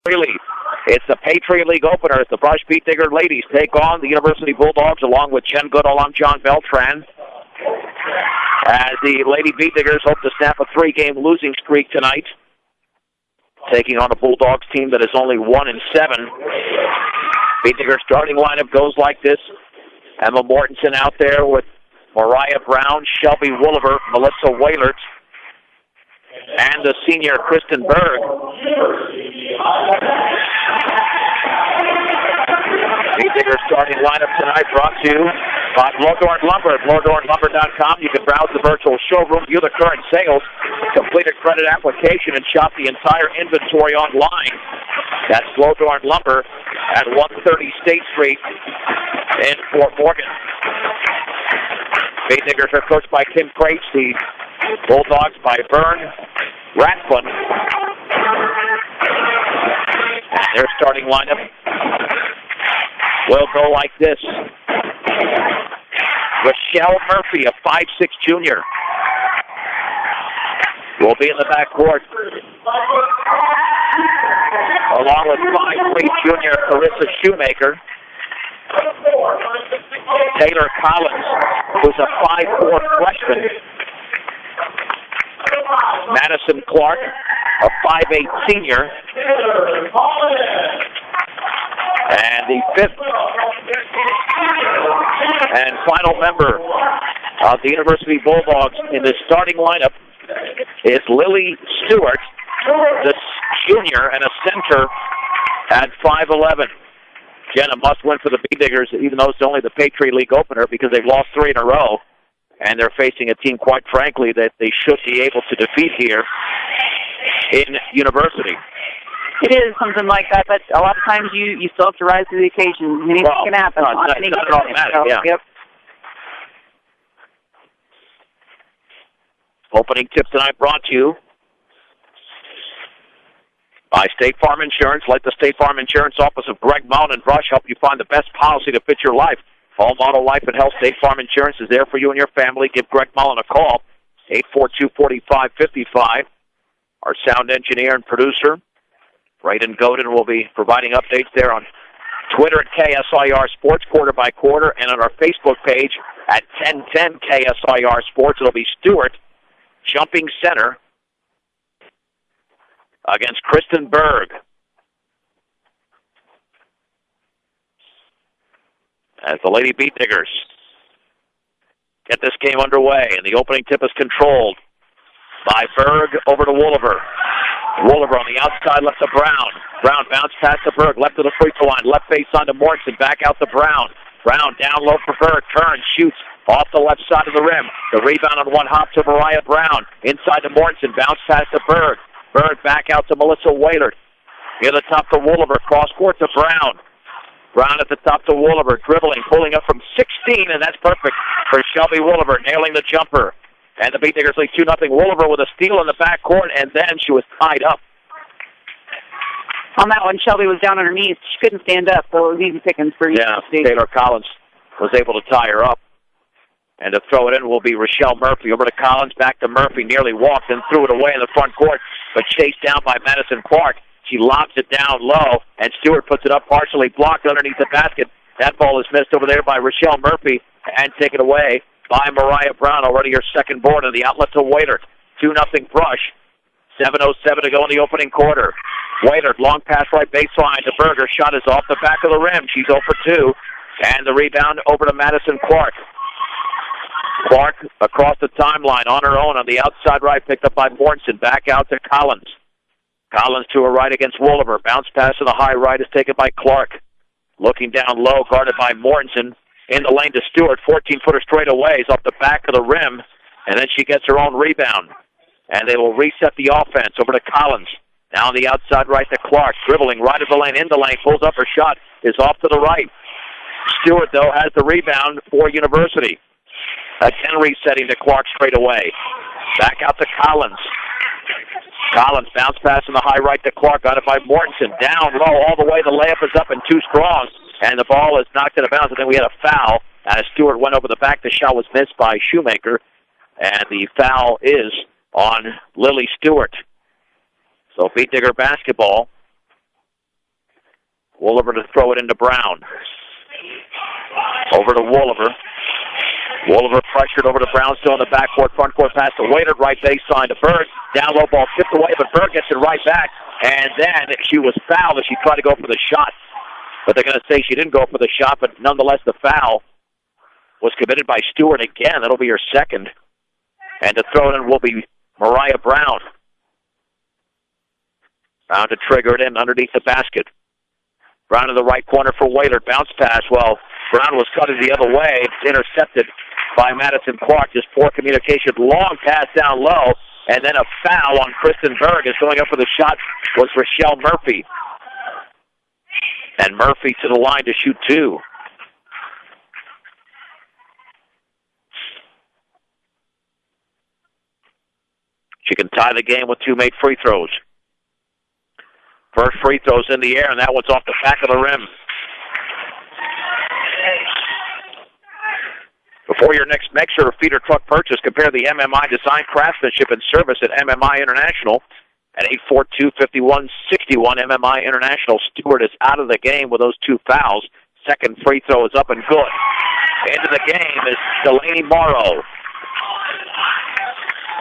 Really, it's the Patriot League opener as the Brush Beet Digger ladies take on the University Bulldogs along with Jen Goodall. I'm John Beltran. As the Lady Beet Diggers hope to snap a 3-game losing streak tonight, taking on a Bulldogs team that is only 1-7. Beet Digger starting lineup goes like this. Emma Mortensen out there with Mariah Brown, Shelby Wooliver, Melissa Wailert, and the senior Kristen Berg. Beet Digger starting lineup tonight brought to you by Blodorn Lumber. At BlodornLumber.com, you can browse the virtual showroom, view the current sales, complete a credit application, and shop the entire inventory online. That's Blodorn Lumber at 130 State Street in Fort Morgan. Beet Diggers are coached by Kim Crates, the Bulldogs by Vern Rathbun. And their starting lineup will go like this. Rochelle Murphy, a 5'6" junior, will be in the backcourt, along with 5'3" junior Carissa Shoemaker. Taylor Collins, who's a 5'4" freshman. Madison Clark, a 5'8" senior. And the fifth and final member of the University Bulldogs in the starting lineup is Lily Stewart, the junior and a center at 5'11". Again, a must-win for the Beet Diggers, even though it's only the Patriot League opener, because they've lost 3 in a row, and they're facing a team, quite frankly, that they should be able to defeat here in University. It is something like that, but a lot of times you still have to rise to the occasion. Anything can happen. It's not automatic, yeah. Yep. Opening tip tonight brought to you by State Farm Insurance. Let the State Farm Insurance office of Greg Mullen and Brush help you find the best policy to fit your life. Home, auto, life, and health. State Farm Insurance is there for you and your family. Give Greg Mullen a call, 842-4555. Our sound engineer and producer, Braden Godin, will be providing updates there on Twitter at KSIR Sports quarter by quarter, and on our Facebook page at 1010 KSIR Sports. It'll be Stewart jumping center against Kristen Berg. As the Lady Beet Diggers get this game underway, and the opening tip is controlled by Berg over to Wooliver. Wooliver on the outside, left to Brown. Brown bounced past to Berg, left to the free throw line, left face on to Mortensen, back out to Brown. Brown down low for Berg, turns, shoots off the left side of the rim. The rebound on one hop to Mariah Brown. Inside to Mortensen, bounce pass to Berg. Berg back out to Melissa Wailert. Near the top to Wooliver, cross court to Brown. Brown at the top to Wooliver, dribbling, pulling up from 16, and that's perfect for Shelby Wooliver, nailing the jumper. And the Beet Diggers lead 2-0. Wooliver with a steal in the backcourt, and then she was tied up. On that one, Shelby was down on her knees. She couldn't stand up, so it was easy pickings for you. Yeah, Taylor Collins was able to tie her up. And to throw it in will be Rochelle Murphy. Over to Collins, back to Murphy. Nearly walked and threw it away in the front court, but chased down by Madison Clark. She lobs it down low, and Stewart puts it up partially blocked underneath the basket. That ball is missed over there by Rochelle Murphy and taken away by Mariah Brown, already her second board, and the outlet to Wailert. 2-0 Brush. 7:07 to go in the opening quarter. Wailert, long pass right baseline to Berger. Shot is off the back of the rim. She's 0 for 2. And the rebound over to Madison Clark. Clark across the timeline on her own on the outside right, picked up by Mortensen. Back out to Collins. Collins to her right against Wooliver. Bounce pass to the high right is taken by Clark. Looking down low, guarded by Mortensen. In the lane to Stewart, 14-footer straight away, is off the back of the rim, and then she gets her own rebound. And they will reset the offense over to Collins. Now on the outside right to Clark, dribbling right of the lane, in the lane, pulls up her shot, is off to the right. Stewart, though, has the rebound for University. Again resetting to Clark straight away. Back out to Collins. Collins bounce pass in the high right to Clark, got it by Mortensen. Down low all the way, the layup is up and too strong. And the ball is knocked out of bounds, and then we had a foul. As Stewart went over the back, the shot was missed by Shoemaker. And the foul is on Lily Stewart. So Beet Digger basketball. Wooliver to throw it into Brown. Over to Wooliver. Wooliver pressured over to Brown, still in the backcourt, front court pass to Waiter, right baseline to Berg. Down low ball tipped away, but Berg gets it right back. And then she was fouled as she tried to go for the shot. But they're going to say she didn't go for the shot, but nonetheless the foul was committed by Stewart again. That'll be her second. And to throw it in will be Mariah Brown. Brown to trigger it in underneath the basket. Brown in the right corner for Waiter. Bounce pass. Well, Brown was cutting the other way. It's intercepted by Madison Clark. Just poor communication. Long pass down low. And then a foul on Kristen Berg. Is going up for the shot was Rochelle Murphy. And Murphy to the line to shoot two. She can tie the game with two made free throws. First free throw's in the air, and that one's off the back of the rim. Before your next mixer or feeder truck purchase, compare the MMI design, craftsmanship, and service at MMI International at 842-5161. MMI International. Stewart is out of the game with those two fouls. Second free throw is up and good. Into the game is Delaney Morrow.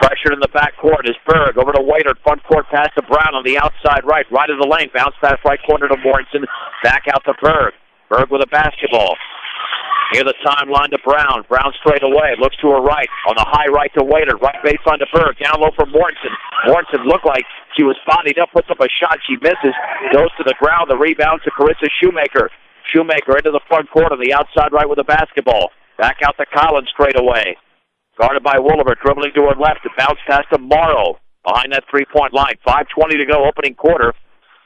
Pressured in the backcourt is Berg. Over to Waiter. Front court pass to Brown on the outside right. Right of the lane. Bounce pass right corner to Morrison. Back out to Berg. Berg with a basketball. Near the timeline to Brown. Brown straight away. Looks to her right. On the high right to Waiter. Right baseline to Berg. Down low for Morrison. Morrison looked like she was bodied up. Puts up a shot. She misses. Goes to the ground. The rebound to Carissa Shoemaker. Shoemaker into the front court on the outside right with a basketball. Back out to Collins straight away. Guarded by Wooliver, dribbling to her left. A bounce pass to Morrow behind that three-point line. 5:20 to go, opening quarter.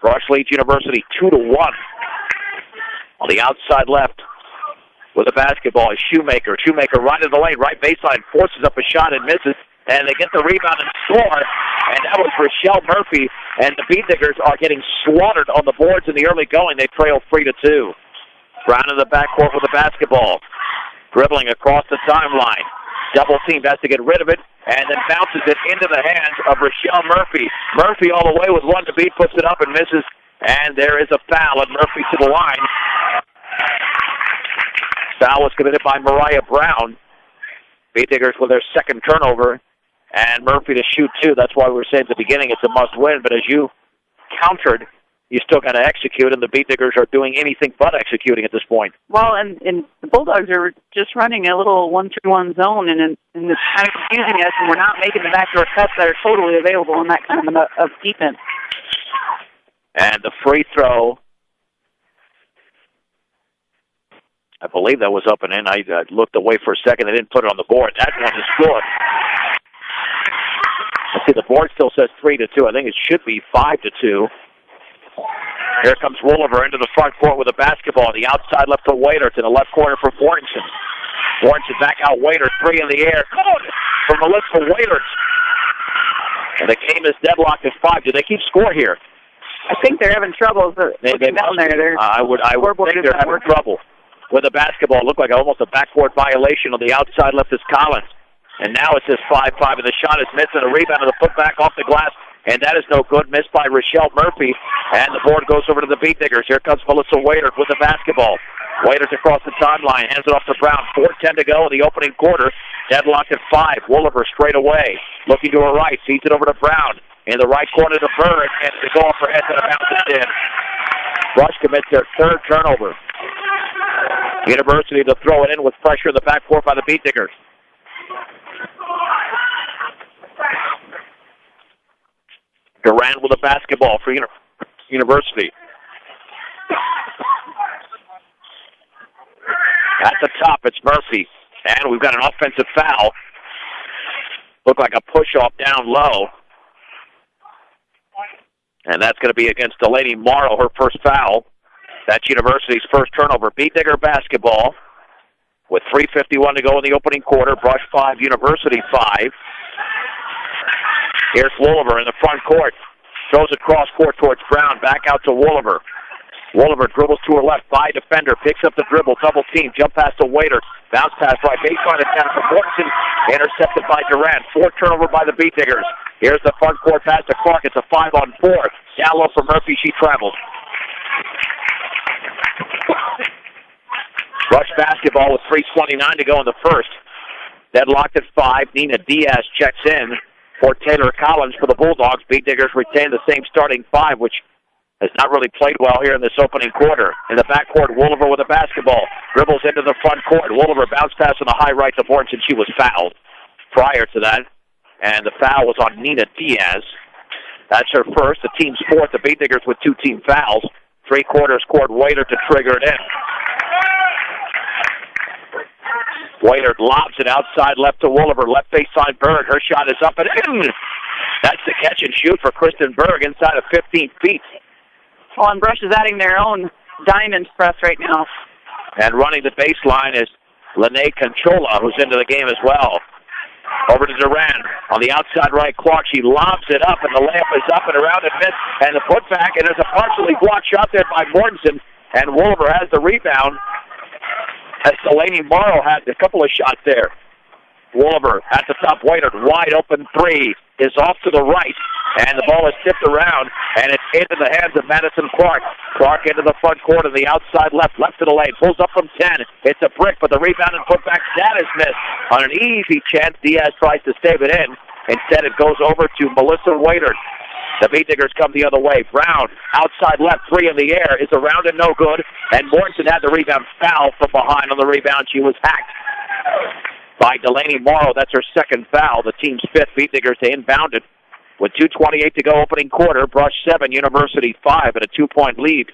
Brush leads University 2-1. On the outside left with a basketball is Shoemaker. Shoemaker right in the lane, right baseline, forces up a shot and misses. And they get the rebound and score. And that was Rochelle Murphy. And the Beatniggers are getting slaughtered on the boards in the early going. They trail 3-2. Brown in the backcourt with the basketball. Dribbling across the timeline. Double team has to get rid of it, and then bounces it into the hands of Rochelle Murphy. Murphy all the way with one to beat, puts it up and misses, and there is a foul, and Murphy to the line. Foul was committed by Mariah Brown. Beatniggers with their second turnover, and Murphy to shoot two. That's why we were saying at the beginning it's a must-win, but as you countered, you still got to execute, and the Beatniggers are doing anything but executing at this point. Well, and the Bulldogs are just running a little 1-3-1 zone, and it's kind of confusing us, and we're not making the backdoor cuts that are totally available in that kind of defense. And the free throw, I believe that was up and in. I looked away for a second. They didn't put it on the board. That one is good. Let's see, the board still says 3-2. I think it should be 5-2. Here comes Wooliver into the front court with a basketball. The outside left for Waiter, to the left corner for Warrington. Warrington back out Waiter, three in the air. Good from Melissa Waiter. And the game is deadlocked at 5. Do they keep score here? I think they're having trouble. They down there. I would think they're having trouble with the basketball. It looked like almost a backcourt violation. On the outside left is Collins. And now it's just 5-5, and the shot is missed, and a rebound of the putback off the glass. And that is no good. Missed by Rochelle Murphy. And the board goes over to the Beatniggers. Here comes Melissa Waiter with the basketball. Waiter's across the timeline. Hands it off to Brown. 4:10 to go in the opening quarter. Deadlocked at 5. Wooliver straight away. Looking to her right. Feeds it over to Brown. In the right corner to Berg. And to go off her head to the bounce in. Rush commits their third turnover. University to throw it in with pressure in the backcourt by the Beatniggers. Durant with a basketball for University. At the top, it's Murphy. And we've got an offensive foul. Looked like a push-off down low. And that's going to be against Delaney Morrow, her first foul. That's University's first turnover. Beatnigger basketball with 3:51 to go in the opening quarter. Brush 5, University 5. Here's Wooliver in the front court. Throws it cross court towards Brown. Back out to Wooliver. Wooliver dribbles to her left. By defender. Picks up the dribble. Double team. Jump pass to Waiter. Bounce pass right. Baseline attack for Morrison. Intercepted by Durant. Fourth turnover by the Beatniggers. Here's the front court pass to Clark. It's a 5-on-4. Down low for Murphy. She travels. Rush basketball with 3:29 to go in the first. Deadlocked at 5. Nina Diaz checks in for Taylor Collins for the Bulldogs. Beat Diggers retain the same starting 5, which has not really played well here in this opening quarter. In the backcourt, Wooliver with a basketball. Dribbles into the front court. Wooliver bounced pass on the high right to Morton. She was fouled prior to that. And the foul was on Nina Diaz. That's her first. The team's fourth. The Beat Diggers with 2 team fouls. 3/4 court Waiter to trigger it in. Waiter lobs it outside left to Wooliver. Left baseline Berg. Her shot is up and in. That's the catch and shoot for Kristen Berg inside of 15 feet. Well, and Brush is adding their own diamond press right now. And running the baseline is Lene Conchola, who's into the game as well. Over to Duran. On the outside right, Clark. She lobs it up, and the layup is up and around and missed. And the putback, and there's a partially blocked shot there by Mortensen. And Wooliver has the rebound, as Delaney Morrow had a couple of shots there. Wooliver at the top, Waiter, wide open 3 is off to the right, and the ball is tipped around, and it's into the hands of Madison Clark. Clark into the front court of the outside left to the lane, pulls up from 10. It's a brick, but the rebound and putback, that is missed. On an easy chance, Diaz tries to stave it in. Instead, it goes over to Melissa Waiter. The Beat Diggers come the other way. Brown, outside left, 3 in the air, is around and no good, and Mortensen had the rebound, foul from behind on the rebound. She was hacked by Delaney Morrow. That's her second foul. The team's 5th. Beat Diggers to inbound it with 2:28 to go opening quarter. Brush 7, University 5, and a 2-point lead.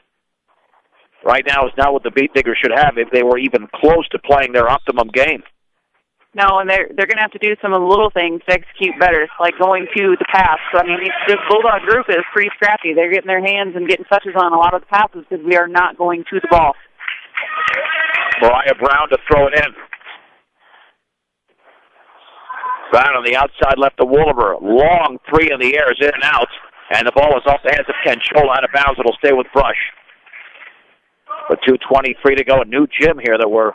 Right now is not what the Beat Diggers should have if they were even close to playing their optimum game. No, and they're going to have to do some of the little things to execute better, like going to the pass. I mean, this Bulldog group is pretty scrappy. They're getting their hands and getting touches on a lot of the passes because we are not going to the ball. Mariah Brown to throw it in. Brown on the outside left to Wooliver. Long 3 in the air is in and out. And the ball is off the hands of Conchola, out of bounds. It'll stay with Brush. With 2:23 to go, a new gym here that we're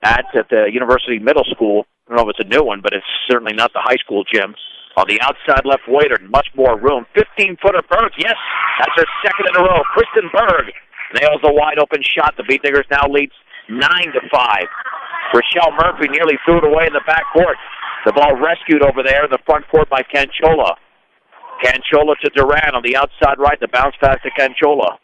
at the University Middle School. I don't know if it's a new one, but it's certainly not the high school gym. On the outside left, Waiter, much more room. 15-footer Berg, yes, that's her second in a row. Kristen Berg nails a wide-open shot. The Beat Diggers now leads 9-5. Rochelle Murphy nearly threw it away in the backcourt. The ball rescued over there in the front court by Conchola. Conchola to Duran on the outside right. The bounce pass to Conchola.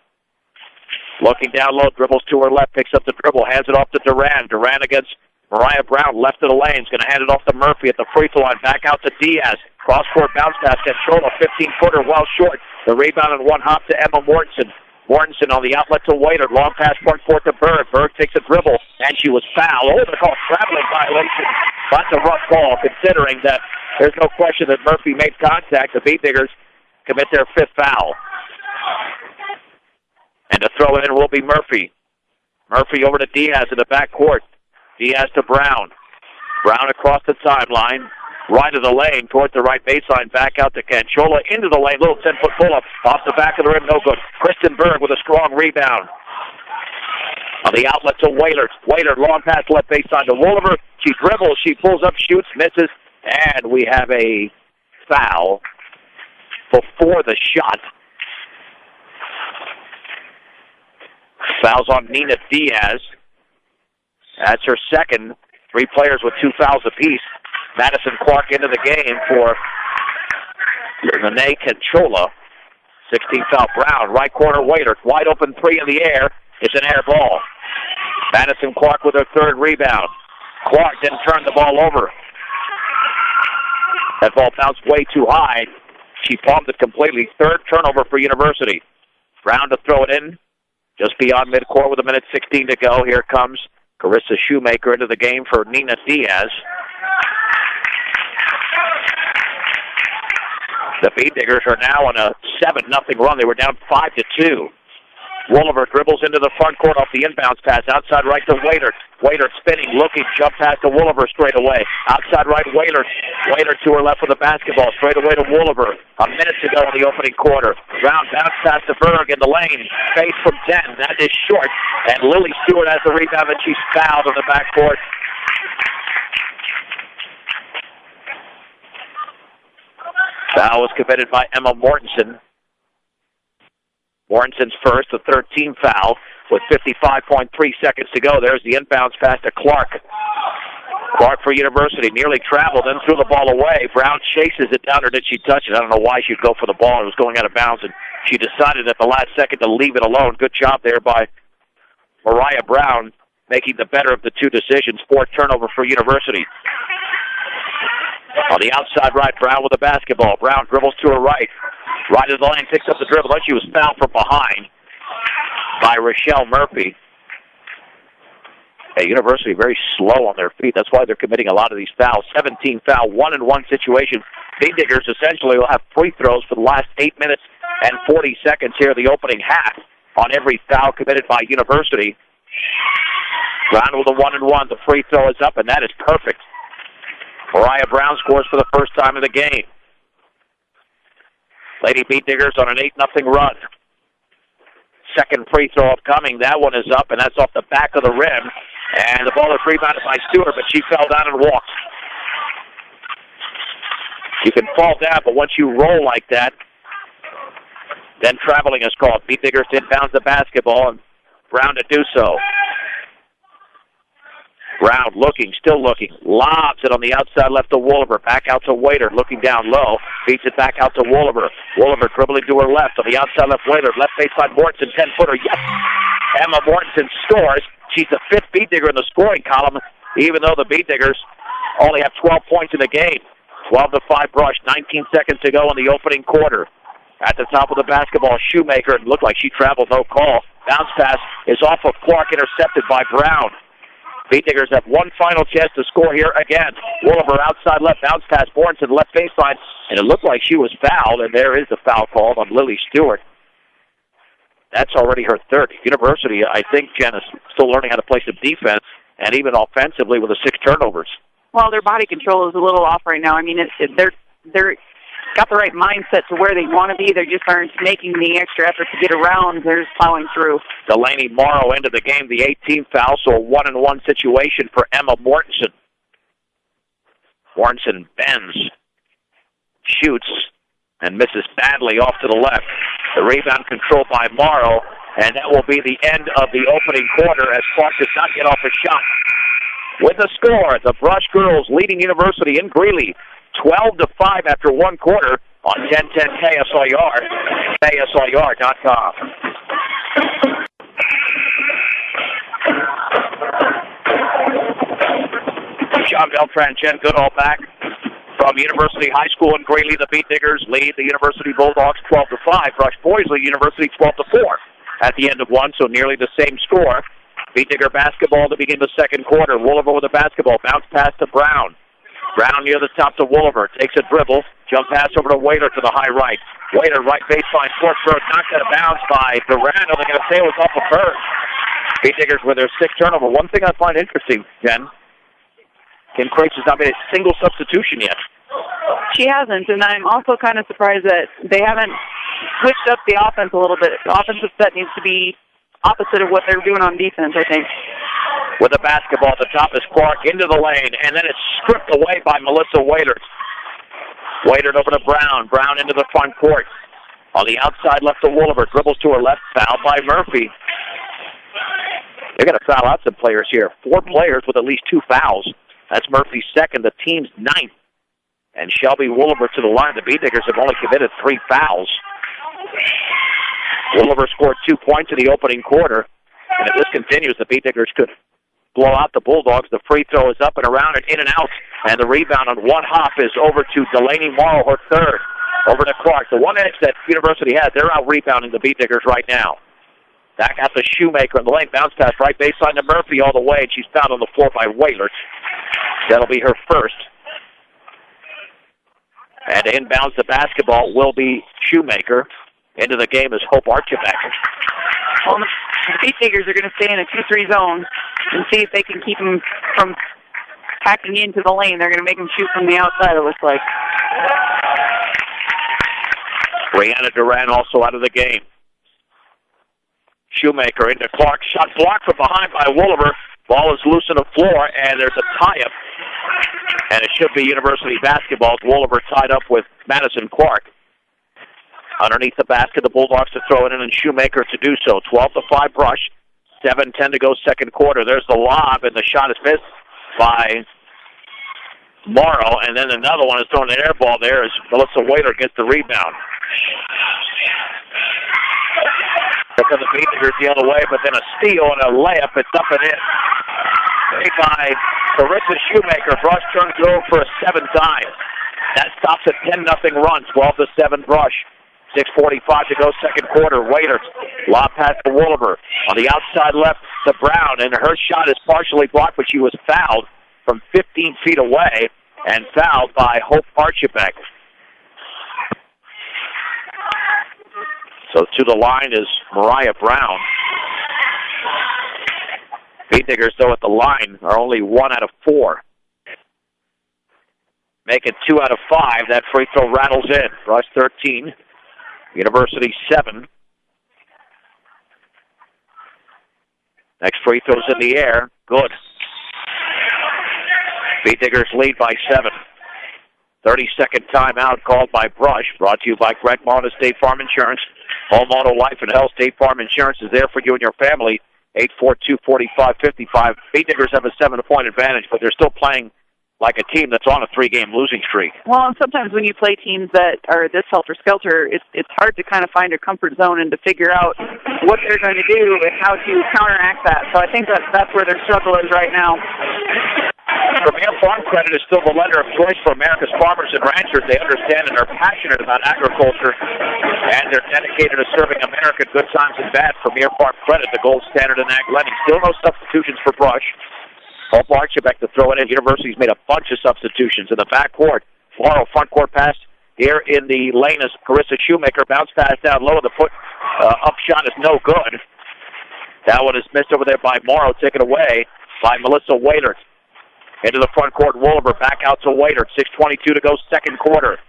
Looking down low, dribbles to her left, picks up the dribble, hands it off to Duran. Duran against Mariah Brown, left of the lane. Is going to hand it off to Murphy at the free throw line. Back out to Diaz. Cross-court bounce pass. Conchola, 15-footer, well short. The rebound and one hop to Emma Mortensen. Mortensen on the outlet to Waiter. Long pass front court to Berg. Berg takes a dribble, and she was fouled. Oh, they're called traveling violation. That's a rough call, considering that there's no question that Murphy made contact. The Beat Diggers commit their 5th foul. And to throw it in will be Murphy. Murphy over to Diaz in the backcourt. Diaz to Brown. Brown across the timeline. Right of the lane towards the right baseline. Back out to Conchola. Into the lane. Little 10-foot pull-up. Off the back of the rim. No good. Kristen Berg with a strong rebound. On the outlet to Waiter. Waiter, long pass left baseline to Wooliver. She dribbles. She pulls up, shoots, misses. And we have a foul before the shot. Fouls on Nina Diaz. That's her second. 3 players with 2 fouls apiece. Madison Clark into the game for Lene Conchola. 16 foul. Brown, right corner Waiter. Wide open 3 in the air. It's an air ball. Madison Clark with her 3rd rebound. Clark didn't turn the ball over. That ball bounced way too high. She palmed it completely. 3rd turnover for University. Brown to throw it in. Just beyond midcourt with 1:16 to go. Here comes Carissa Shoemaker into the game for Nina Diaz. The Beat Diggers are now on a 7-0 run. They were down 5-2. Wooliver dribbles into the front court off the inbounds pass. Outside right to Waiter. Waiter spinning, looking, jump pass to Wooliver straight away. Outside right, Waiter. Waiter to her left with the basketball. Straight away to Wooliver. A minute to go in the opening quarter. Brown bounce pass to Berg in the lane. Face from 10. That is short. And Lily Stewart has the rebound, and she's fouled in the backcourt. Foul was committed by Emma Mortensen. Mortensen's first, the 13th foul. with 55.3 seconds to go. There's the inbounds pass to Clark. Clark for University, nearly traveled, then threw the ball away. Brown chases it down, or did she touch it? I don't know why she'd go for the ball. It was going out of bounds, and she decided at the last second to leave it alone. Good job there by Mariah Brown, making the better of the two decisions. 4th turnover for University. On the outside right, Brown with the basketball. Brown dribbles to her right. Right of the lane, picks up the dribble. Then she was fouled from behind by Rochelle Murphy. Hey, University very slow on their feet. That's why they're committing a lot of these fouls. 17 foul, 1-and-1 situation. Bean Diggers essentially will have free throws for the last 8 minutes and 40 seconds here, the opening half, on every foul committed by University. Brown with a 1-and-1. The free throw is up, and that is perfect. Mariah Brown scores for the first time in the game. Lady Bean Diggers on an 8-0 run. Second free throw upcoming. That one is up, and that's off the back of the rim. And the ball is rebounded by Stewart, but she fell down and walked. You can fall down, but once you roll like that, then traveling is called. Bean Diggers inbounds the basketball, and Brown to do so. Brown looking, still looking, lobs it on the outside left to Wolliver. Back out to Waiter, looking down low. Beats it back out to Wolliver. Wolliver dribbling to her left. On the outside left, Waiter. Left baseline, Mortensen, 10-footer. Yes! Emma Mortensen scores. She's the 5th Bean Digger in the scoring column, even though the Bean Diggers only have 12 points in the game. 12-5 Brush, 19 seconds to go in the opening quarter. At the top of the basketball, Shoemaker. It looked like she traveled, no call. Bounce pass is off of Clark, intercepted by Brown. Bean Diggers have one final chance to score here again. Wolliver outside left, bounce pass, Born to the left baseline, and it looked like she was fouled, and there is a foul called on Lily Stewart. That's already her 3rd. University, I think, Jen, is still learning how to play some defense, and even offensively with the 6 turnovers. Well, their body control is a little off right now. I mean, they're got the right mindset to where they want to be. They just aren't making the extra effort to get around. They're just plowing through. Delaney Morrow into the game, the 18th foul, so a 1-and-1 situation for Emma Mortensen. Mortensen bends, shoots, and misses badly off to the left. The rebound controlled by Morrow, and that will be the end of the opening quarter as Clark does not get off a shot. With the score, the Brush girls leading University in Greeley, 12-5 after one quarter on 1010 KSLR, KSLR.com. John Beltran, Jen Goodall back from University High School in Greeley. The Bean Diggers lead the University Bulldogs 12-5. Brush boys lead University 12-4 at the end of one, so nearly the same score. Bean Digger basketball to begin the second quarter. Wolliver with the basketball. Bounce pass to Brown. Brown near the top to Wolliver. Takes a dribble. Jump pass over to Waiter to the high right. Waiter, right baseline, fourth throw, knocked out of bounds by Durant. They're going to say it was off of her. Bean Diggers with their 6th turnover. One thing I find interesting, Jen, Kim Crates has not made a single substitution yet. She hasn't, and I'm also kind of surprised that they haven't switched up the offense a little bit. The offensive set needs to be opposite of what they're doing on defense, I think. With the basketball at the top is Clark into the lane, and then it's stripped away by Melissa Waiter. Waiter over to Brown. Brown into the front court. On the outside left to Wolliver. Dribbles to her left. Foul by Murphy. They're going to foul out some players here. 4 players with at least 2 fouls. That's Murphy's 2nd, the team's 9th. And Shelby Wolliver to the line. The Bean Diggers have only committed 3 fouls. Wolliver scored 2 points in the opening quarter. And if this continues, the Bean Diggers could blow out the Bulldogs. The free throw is up and around and in and out. And the rebound on one hop is over to Delaney Morrow, her 3rd. Over to Clark. The one edge that University has, they're out rebounding the Bean Diggers right now. Back out to Shoemaker in the lane. Bounce pass right baseline to Murphy all the way. And she's found on the floor by Wailert. That'll be her 1st. And inbounds the basketball will be Shoemaker. Into the game is Hope Archibald. Well, the Bean Diggers are going to stay in a 2-3 zone and see if they can keep them from packing into the lane. They're going to make them shoot from the outside, it looks like. Brianna Duran also out of the game. Shoemaker into Clark. Shot blocked from behind by Wolliver. Ball is loose on the floor, and there's a tie-up. And it should be University basketball. Wolliver tied up with Madison Clark. Underneath the basket, the Bulldogs to throw it in, and Shoemaker to do so. 12-5 Brush. 7:10 to go second quarter. There's the lob, and the shot is missed by Morrow, and then another one is throwing an air ball there as Melissa Whaler gets the rebound. Because the Beatnikers the other way, but then a steal and a layup. It's up and in. Made by Carissa Shoemaker. Brush turns it over for a 7th time. That stops a 10-0 run. 12-7 Brush. 6:45 to go second quarter. Waiters. Lob pass to Wooliver. On the outside left to Brown, and her shot is partially blocked, but she was fouled from 15 feet away and fouled by Hope Archibek. So to the line is Mariah Brown. Beatnikers, though, at the line are only 1 out of 4. Make it 2 out of 5. That free throw rattles in. Brush 13. University 7. Next free throw's in the air. Good. Beatnikers lead by 7. 30-second timeout called by Brush. Brought to you by Greg Martin, State Farm Insurance. Home, auto, life, and health. State Farm Insurance is there for you and your family. 842-4555. Beatnikers have a 7-point advantage, but they're still playing like a team that's on a 3-game losing streak. Well, and sometimes when you play teams that are this helter-skelter, it's hard to kind of find a comfort zone and to figure out what they're going to do and how to counteract that. So I think that's where their struggle is right now. Premier Farm Credit is still the lender of choice for America's farmers and ranchers. They understand and are passionate about agriculture, and they're dedicated to serving America good times and bad. Premier Farm Credit, the gold standard in ag lending. Still no substitutions for Brush. Hope Archibek to throw it in. University's made a bunch of substitutions in the backcourt. Morrow front court pass here in the lane is Carissa Shoemaker. Bounce pass down low. The foot up shot is no good. That one is missed over there by Morrow. Taken away by Melissa Waiter. Into the front court, Wooliver back out to Waiter. 6:22 to go second quarter.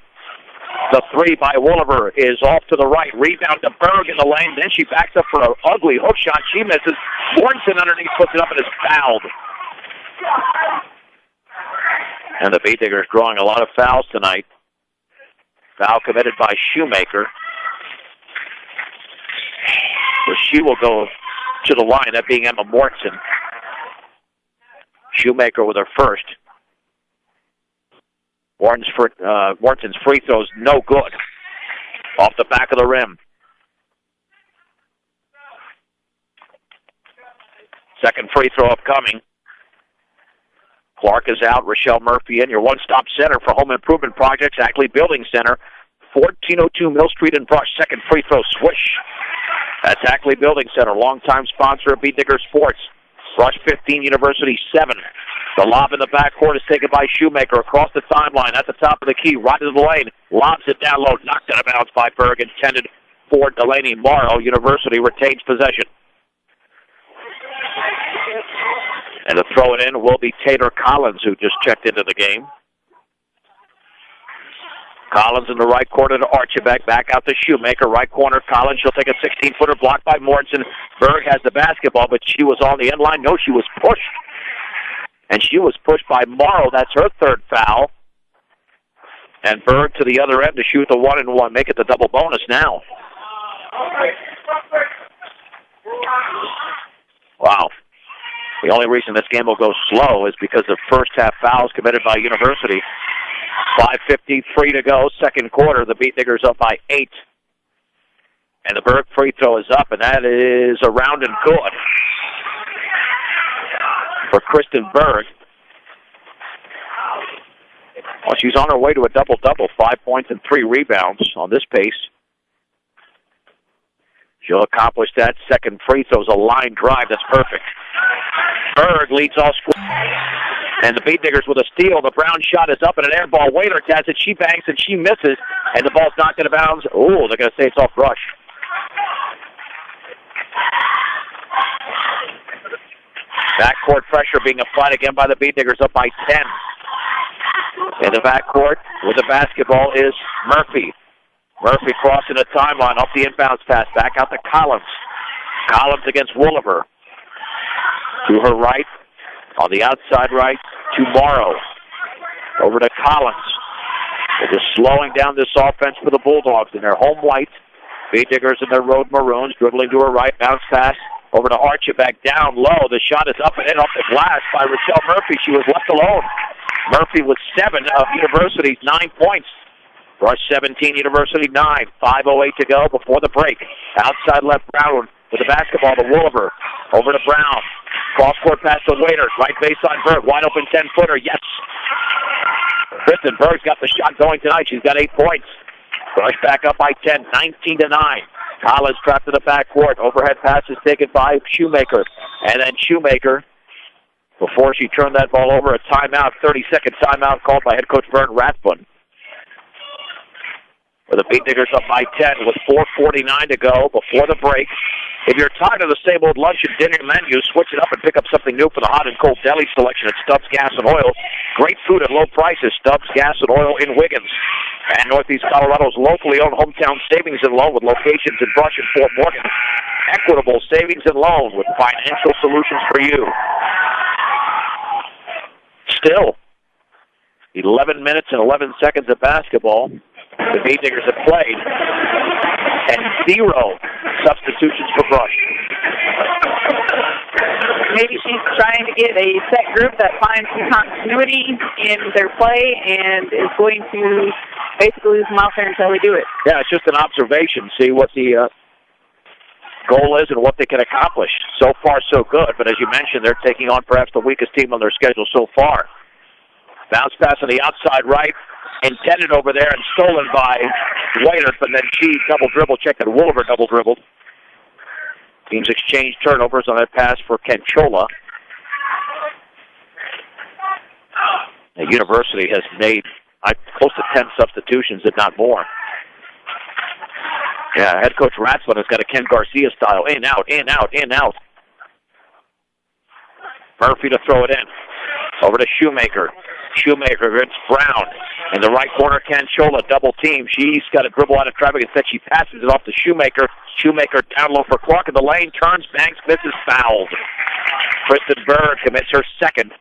The three by Wooliver is off to the right. Rebound to Berg in the lane. Then she backs up for an ugly hook shot. She misses. Mortensen underneath puts it up and is fouled. And the Beatnikers drawing a lot of fouls tonight. Foul committed by Shoemaker. So she will go to the line, that being Emma Mortensen. Shoemaker with her first. Mortensen's free throw's no good. Off the back of the rim. Second free throw upcoming. Clark is out. Rochelle Murphy in. Your one-stop center for home improvement projects. Ackley Building Center. 1402 Mill Street in Brush. Second free throw swish. That's Ackley Building Center. Longtime sponsor of Beatniker Sports. Brush 15, University 7. The lob in the backcourt is taken by Shoemaker across the timeline at the top of the key, right into the lane. Lobs it down low, knocked out of bounds by Berg, intended for Delaney Morrow. University retains possession. And to throw it in will be Tater Collins, who just checked into the game. Collins in the right corner to Archibek, back out to Shoemaker, right corner, Collins. She'll take a 16-footer blocked by Mortensen. Berg has the basketball, but she was on the end line. No, she was pushed. And she was pushed by Morrow. That's her third foul. And Berg to the other end to shoot the 1-and-1. Make it the double bonus now. Wow. The only reason this game will go slow is because of first half fouls committed by University. 5:53 to go, second quarter. The Beatnikers up by 8. And the Berg free throw is up, and that is around and good for Kristen Berg. Well, she's on her way to a double-double, 5 points and 3 rebounds on this pace. She'll accomplish that. Second free throw's a line drive. That's perfect. Berg leads all score. And the Beatnikers with a steal. The Brown shot is up and an air ball. Whaler has it. She banks and she misses. And the ball's knocked out of bounds. Oh, they're going to say it's off Brush. Backcourt pressure being applied again by the Beatnikers, up by 10. In the backcourt with the basketball is Murphy. Murphy crossing the timeline off the inbounds pass. Back out to Collins. Collins against Wooliver. To her right. On the outside right to Morrow. Over to Collins. They're just slowing down this offense for the Bulldogs in their home white. Beatnikers in their road maroons. Dribbling to her right. Bounce pass Over to Archibald down low. The shot is up and in off the glass by Rochelle Murphy. She was left alone. Murphy with 7 of University's 9 points. Brush 17, University 9. 5:08 to go before the break. Outside left, Brown with the basketball to Wooliver. Over to Brown. Cross court pass to Waiter. Right baseline Berg. Wide open 10-footer. Yes. Kristen Berg's got the shot going tonight. She's got 8 points. Brush back up by 10, 19-9. Collins trapped in the backcourt. Overhead pass is taken by Shoemaker. And then Shoemaker, before she turned that ball over, a timeout, 30-second timeout called by head coach Vern Rathbun. For the Beat Diggers up by 10 with 4:49 to go before the break. If you're tired of the same old lunch and dinner menu, switch it up and pick up something new for the hot and cold deli selection at Stubbs Gas and Oil. Great food at low prices. Stubbs Gas and Oil in Wiggins. And Northeast Colorado's locally owned hometown savings and loan with locations in Brush and Fort Morgan. Equitable savings and loan with financial solutions for you. Still, 11 minutes and 11 seconds of basketball. The Beat Diggers have played, and 0 substitutions for Brush. Maybe she's trying to get a set group that finds some continuity in their play and is going to basically leave them out there until they do it. Yeah, it's just an observation. See what the goal is and what they can accomplish. So far, so good. But as you mentioned, they're taking on perhaps the weakest team on their schedule so far. Bounce pass on the outside right. Intended over there and stolen by Waiter, but then she double dribble checked and Wooliver double dribbled. Teams exchange turnovers on that pass for Canchola. The University has made close to 10 substitutions, if not more. Yeah, head coach Ratzman has got a Ken Garcia style. In, out, in, out, in, out. Murphy to throw it in. Over to Shoemaker. Shoemaker against Brown. In the right corner, Canchola, double team. She's got a dribble out of traffic. Instead, she passes it off to Shoemaker. Shoemaker down low for Clark in the lane. Turns, banks, misses, fouled. Kristen Berg commits her second.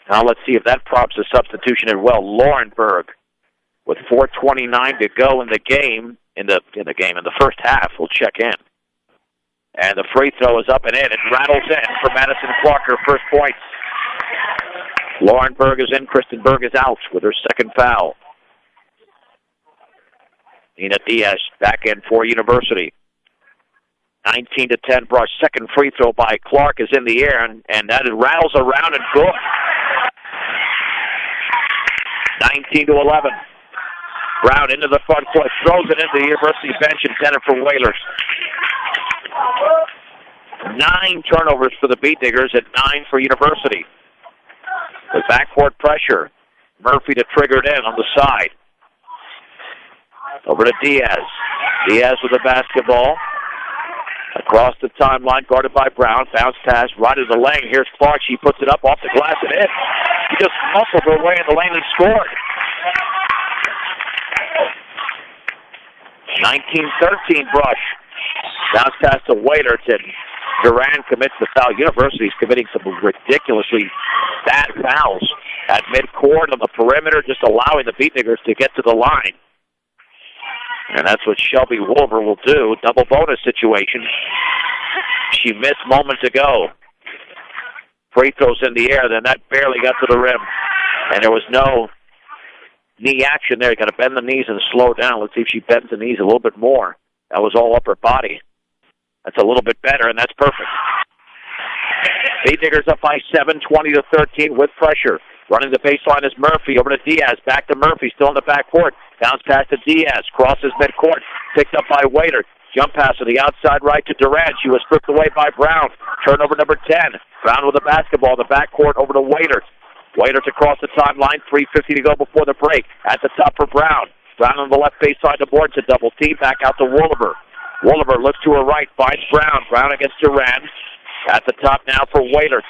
Now let's see if that prompts a substitution as well. Lauren Berg, with 4:29 to go in the game, in the first half, will check in. And the free throw is up and in. It rattles in for Madison Clark, her first points. Lauren Berg is in. Kristen Berg is out with her second foul. Nina Diaz back in for University. 19-10 Brush. Second free throw by Clark is in the air, and that rattles around and good. 19-11. Brown into the front court, throws it into the University bench, intended for Whalers. 9 turnovers for the Beat Diggers and 9 for University. With backcourt pressure, Murphy to trigger it in on the side. Over to Diaz. Diaz with the basketball. Across the timeline, guarded by Brown. Bounce pass right in the lane. Here's Clark. She puts it up off the glass and in. She just muscled her way in the lane and scored. 19-13 Brush. Bounce pass to Waiterton. Duran commits the foul. University's committing some ridiculously bad fouls at midcourt on the perimeter, just allowing the Beat Diggers to get to the line. And that's what Shelby Wolver will do. Double bonus situation. She missed moments ago. Free throws in the air, then that barely got to the rim. And there was no knee action there. You got to bend the knees and slow down. Let's see if she bends the knees a little bit more. That was all upper body. That's a little bit better, and that's perfect. Beat Diggers up by 7, 20-13 with pressure. Running the baseline is Murphy. Over to Diaz. Back to Murphy. Still in the backcourt. Bounce pass to Diaz. Crosses midcourt. Picked up by Waiter. Jump pass to the outside right to Durant. She was stripped away by Brown. Turnover number 10. Brown with the basketball in the backcourt over to Waiter. Waiter to cross the timeline. 3:50 to go before the break. At the top for Brown. Brown on the left baseline to board to double team. Back out to Wooliver. Wooliver looks to her right. Finds Brown. Brown against Durant. At the top now for Waiter.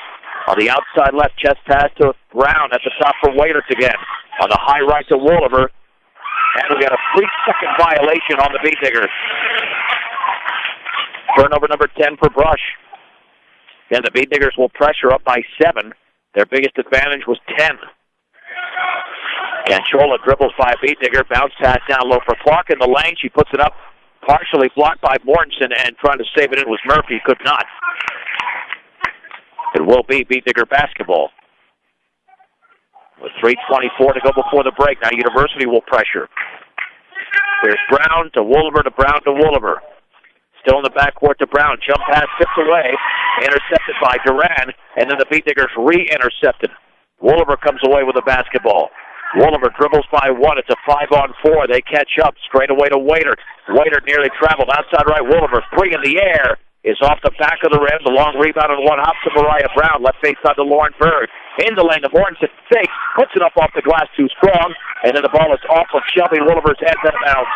On the outside left, chest pass to Brown. At the top for Waiter again. On the high right to Wooliver. And we got a 3-second violation on the Beat Diggers. Turnover number 10 for Brush. And the Beat Diggers will pressure up by 7. Their biggest advantage was 10. Canchola dribbles by a Beat Digger. Bounce pass down low for Clark in the lane. She puts it up partially blocked by Mortensen, and trying to save it in was Murphy. Could not. It will be Beet Digger basketball. With 3:24 to go before the break. Now University will pressure. There's Brown to Wooliver to Brown to Wooliver. Still in the backcourt to Brown. Jump pass tipped away. Intercepted by Duran. And then the Beet Diggers re-intercepted. Wooliver comes away with the basketball. Wooliver dribbles by one. It's a 5-on-4. They catch up straight away to Waitert. Waitert nearly traveled outside right. Wooliver, three in the air, is off the back of the rim. The long rebound on one hop to Mariah Brown. Left face side to Lauren Berg. In the lane, the Mortensen fakes, puts it up off the glass too strong, and then the ball is off of Shelby Wooliver's head and out.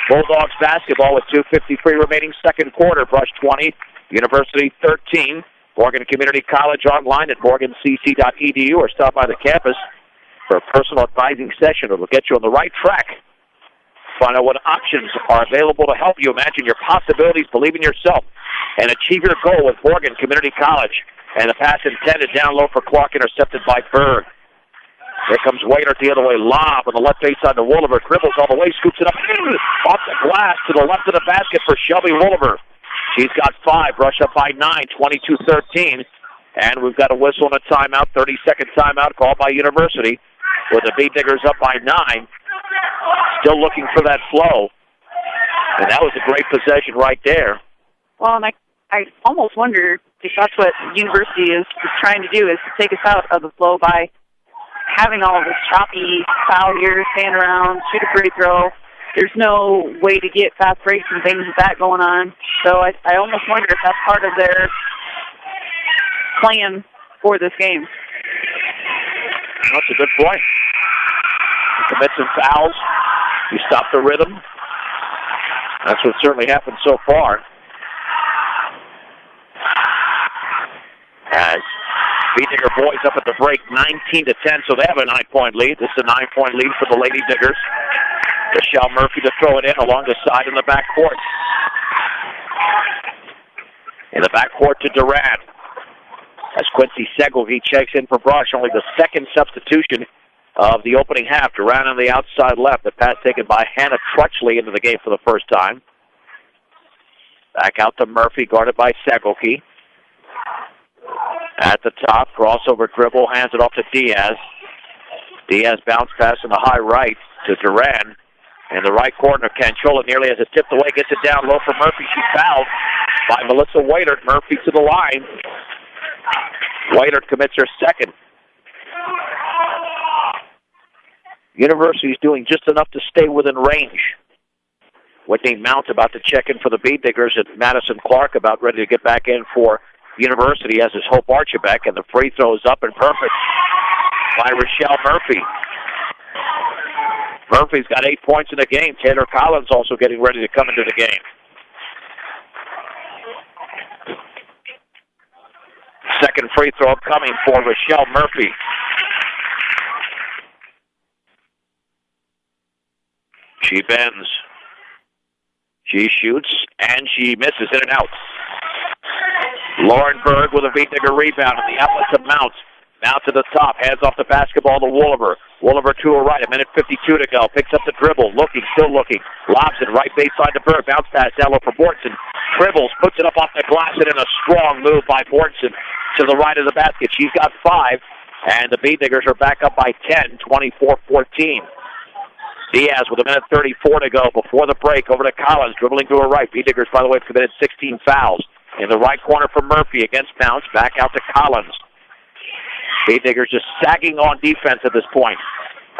Bulldogs basketball with 2:53 remaining second quarter. Brush 20, University 13. Morgan Community College online at morgancc.edu or stop by the campus for a personal advising session. It'll get you on the right track. Find out what options are available to help you imagine your possibilities, believe in yourself, and achieve your goal with Morgan Community College. And the pass intended down low for Clark, intercepted by Berg. Here comes Waitert the other way. Lob on the left face side to Wooliver. Dribbles all the way, scoops it up off the glass to the left of the basket for Shelby Wooliver. She's got 5, rush up by 9, 22-13. And we've got a whistle and a timeout, 30-second timeout called by University. With the Beet Diggers up by 9. Still looking for that flow. And that was a great possession right there. Well, and I almost wonder if that's what University is trying to do, is to take us out of the flow by having all of this choppy foul here, stand around, shoot a free throw. There's no way to get fast breaks and things like that going on. So I almost wonder if that's part of their plan for this game. That's a good point. You commit some fouls. You stop the rhythm. That's what certainly happened so far. As Beet Digger boys up at the break, 19-10, so they have a 9-point lead. This is a 9-point lead for the Lady Diggers. Rochelle Murphy to throw it in along the side in the backcourt. In the backcourt to Durant. As Quincy Segelke checks in for Brush, only the second substitution of the opening half. Durant on the outside left. The pass taken by Hannah Trutchley into the game for the first time. Back out to Murphy, guarded by Segelke. At the top, crossover dribble, hands it off to Diaz. Diaz bounce pass in the high right to Duran. In the right corner, Canchola nearly has it tipped away, gets it down low for Murphy. She fouled by Melissa Waitert. Murphy to the line. Waitert commits her second. University's doing just enough to stay within range. Whitney Mount about to check in for the Beet Diggers, and Madison Clark about ready to get back in for University, as is Hope Archibek, and the free throw is up and perfect by Rochelle Murphy. Murphy's got 8 points in the game. Taylor Collins also getting ready to come into the game. Second free throw coming for Rochelle Murphy. She bends. She shoots, and she misses in and out. Lauren Berg with a Beet Digger rebound, and the outlet to Mount. Mount to the top, hands off the basketball to Wooliver. Wooliver to her right, 1:52 to go. Picks up the dribble, looking, still looking. Lobs it right baseline to Berg. Bounce pass down low for Bortson. Dribbles, puts it up off the glass, and in a strong move by Bortson to the right of the basket. She's got 5, and the Beet Diggers are back up by 10, 24-14. Diaz with 1:34 to go before the break. Over to Collins, dribbling to her right. Beet Diggers, by the way, have committed 16 fouls. In the right corner for Murphy against Bounce. Back out to Collins. Beet Diggers just sagging on defense at this point.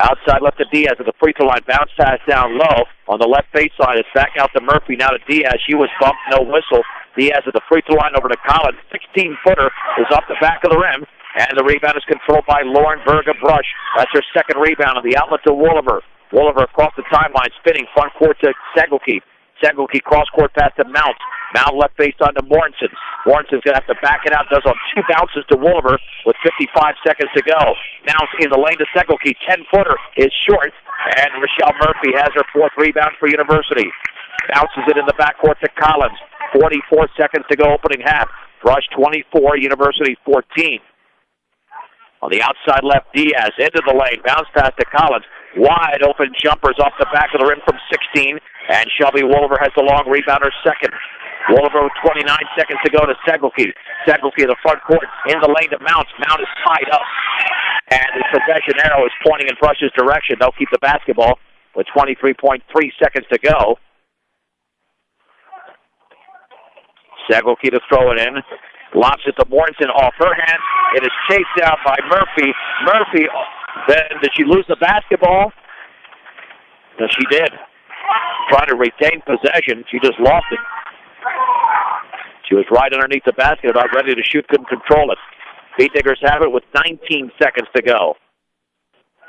Outside left to Diaz at the free throw line. Bounce pass down low. On the left face side, it's back out to Murphy. Now to Diaz. She was bumped, no whistle. Diaz at the free throw line over to Collins. 16-footer is off the back of the rim. And the rebound is controlled by Lauren Berg of Brush. That's her second rebound on the outlet to Wooliver. Wooliver across the timeline, spinning front court to Segelke. Segelke cross-court pass to Mount. Mount left face on to Mortensen. Mortensen's going to have to back it out. Does on 2 bounces to Wooliver with 55 seconds to go. Now in the lane to Segelke. 10-footer is short. And Rochelle Murphy has her 4th rebound for University. Bounces it in the backcourt to Collins. 44 seconds to go opening half. Brush 24, University 14. On the outside left, Diaz into the lane. Bounce pass to Collins. Wide open jumpers off the back of the rim from 16. And Shelby Wolver has the long rebound, her second. Wolver with 29 seconds to go to Segelke. Segelke in the front court, in the lane to Mount. Mount is tied up. And the possession arrow is pointing in Brush's direction. They'll keep the basketball with 23.3 seconds to go. Segelke to throw it in. Lobs it to Mortensen off her hand. It is chased down by Murphy. Murphy, then did she lose the basketball? No, she did. Trying to retain possession. She just lost it. She was right underneath the basket, about ready to shoot, couldn't control it. Beat Diggers have it with 19 seconds to go.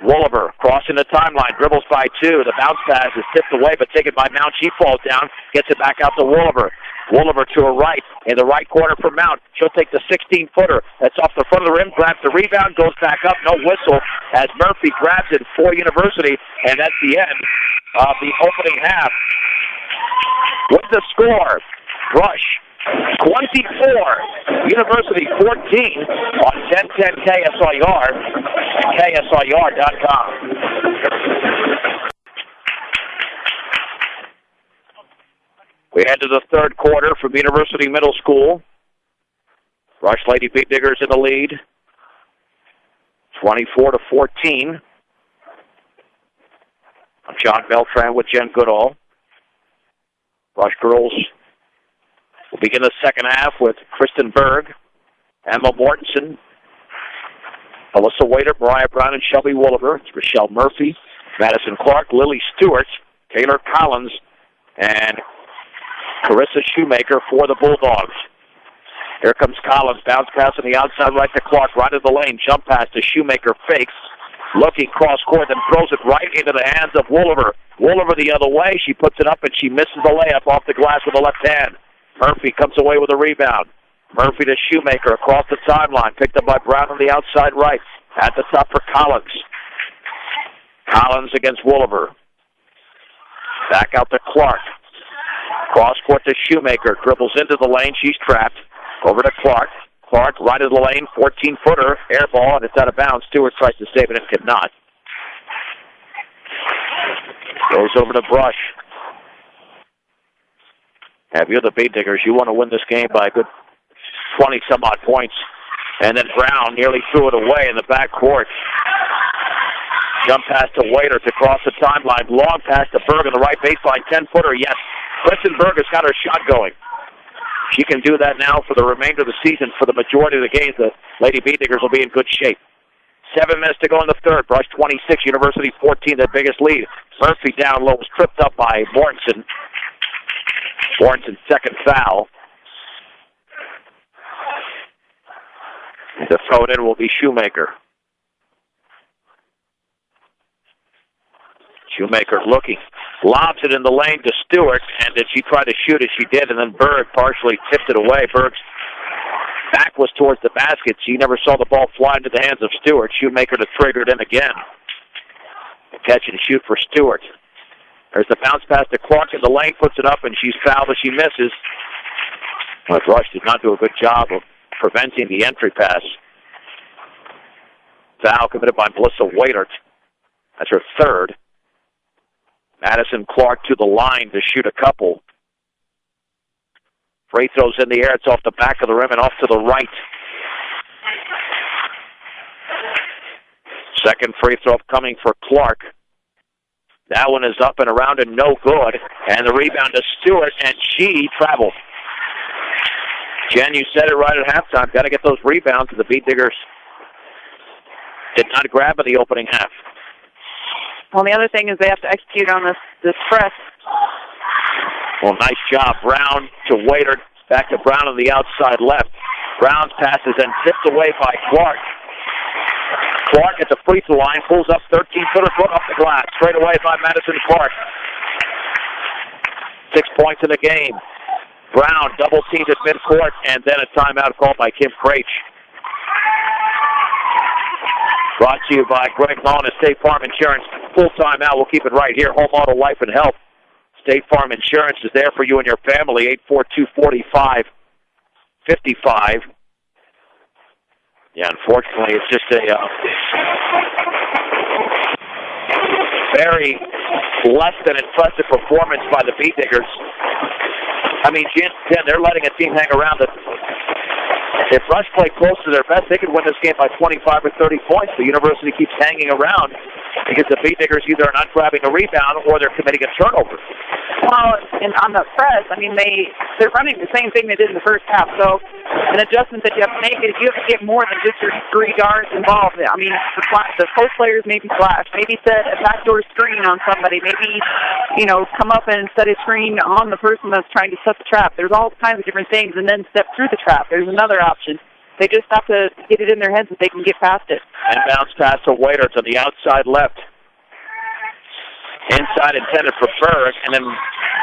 Wolver crossing the timeline, dribbles by two. The bounce pass is tipped away, but taken by Mount. She falls down, gets it back out to Wolver. Wolver to her right, in the right corner for Mount. She'll take the 16-footer. That's off the front of the rim, grabs the rebound, goes back up, no whistle, as Murphy grabs it for University, and that's the end of the opening half. With the score, Brush 24, University 14 on 1010 KSIR and KSIR.com. We head to the third quarter from University Middle School. Brush Lady Beat Diggers in the lead, 24-14. I'm John Beltran with Jen Goodall. Brush girls will begin the second half with Kristen Berg, Emma Mortensen, Alyssa Waiter, Mariah Brown, and Shelby Wolver. It's Rochelle Murphy, Madison Clark, Lily Stewart, Taylor Collins, and Carissa Shoemaker for the Bulldogs. Here comes Collins, bounce pass on the outside right to Clark, right of the lane, jump pass to Shoemaker, fakes, looking cross-court, then throws it right into the hands of Wolver. Wolver the other way, she puts it up and she misses the layup off the glass with the left hand. Murphy comes away with a rebound. Murphy to Shoemaker across the timeline, picked up by Brown on the outside right. At the top for Collins. Collins against Wolver. Back out to Clark. Cross court to Shoemaker. Dribbles into the lane. She's trapped. Over to Clark. Clark right of the lane. 14-footer. Air ball, and it's out of bounds. Stewart tries to save it and cannot. Goes over to Brush. Have you the Beat Diggers? You want to win this game by a good 20-some-odd points. And then Brown nearly threw it away in the backcourt. Jump pass to Waiter to cross the timeline. Long pass to Berg on the right baseline. 10-footer, yes. Kristen Berg has got her shot going. She can do that now for the remainder of the season. For the majority of the games, the Lady Beat Diggers will be in good shape. 7 minutes to go in the third. Brush 26, University 14, their biggest lead. Murphy down low was tripped up by Mortensen. Mortensen's second foul. The throw it in will be Shoemaker. Shoemaker looking. Lobs it in the lane to Stewart, and did she try to shoot it? She did, and then Berg partially tipped it away. Berg's back was towards the basket. She never saw the ball fly into the hands of Stewart. Shoemaker to trigger it in again. Catch and shoot for Stewart. There's the bounce pass to Clark in the lane, puts it up, and she's fouled, but she misses. But Rush did not do a good job of preventing the entry pass. Foul committed by Melissa Waitert. That's her third. Madison Clark to the line to shoot a couple. Free throws in the air. It's off the back of the rim and off to the right. Second free throw coming for Clark. That one is up and around and no good. And the rebound to Stewart, and she traveled. Jen, you said it right at halftime. Got to get those rebounds. The Beat Diggers did not grab in the opening half. Well, the other thing is they have to execute on this press. Well, nice job. Brown to Waiter. Back to Brown on the outside left. Brown's pass is then tipped away by Clark. Clark at the free throw line, pulls up 13-footer, foot off the glass. Straight away by Madison Clark. 6 points in the game. Brown double teamed at midcourt, and then a timeout called by Kim Craich. Brought to you by Greg Long and State Farm Insurance. Full timeout. We'll keep it right here. Home Auto Life and Health. State Farm Insurance is there for you and your family. 842-4555. Yeah, unfortunately, it's just very less than impressive performance by the Beat Diggers. I mean, Jen, they're letting a team hang around. If Rush played close to their best, they could win this game by 25 or 30 points. The University keeps hanging around because the Beat Diggers either are not grabbing a rebound or they're committing a turnover. Well, and on the press, I mean, they're running the same thing they did in the first half. So an adjustment that you have to make is you have to get more than just your 3 guards involved. I mean, the post players maybe flash, maybe set a backdoor screen on somebody, maybe, come up and set a screen on the person that's trying to set the trap. There's all kinds of different things, and then step through the trap. There's another option. They just have to get it in their heads that they can get past it. And bounce pass to Waiter to the outside left. Inside intended for Berg, and then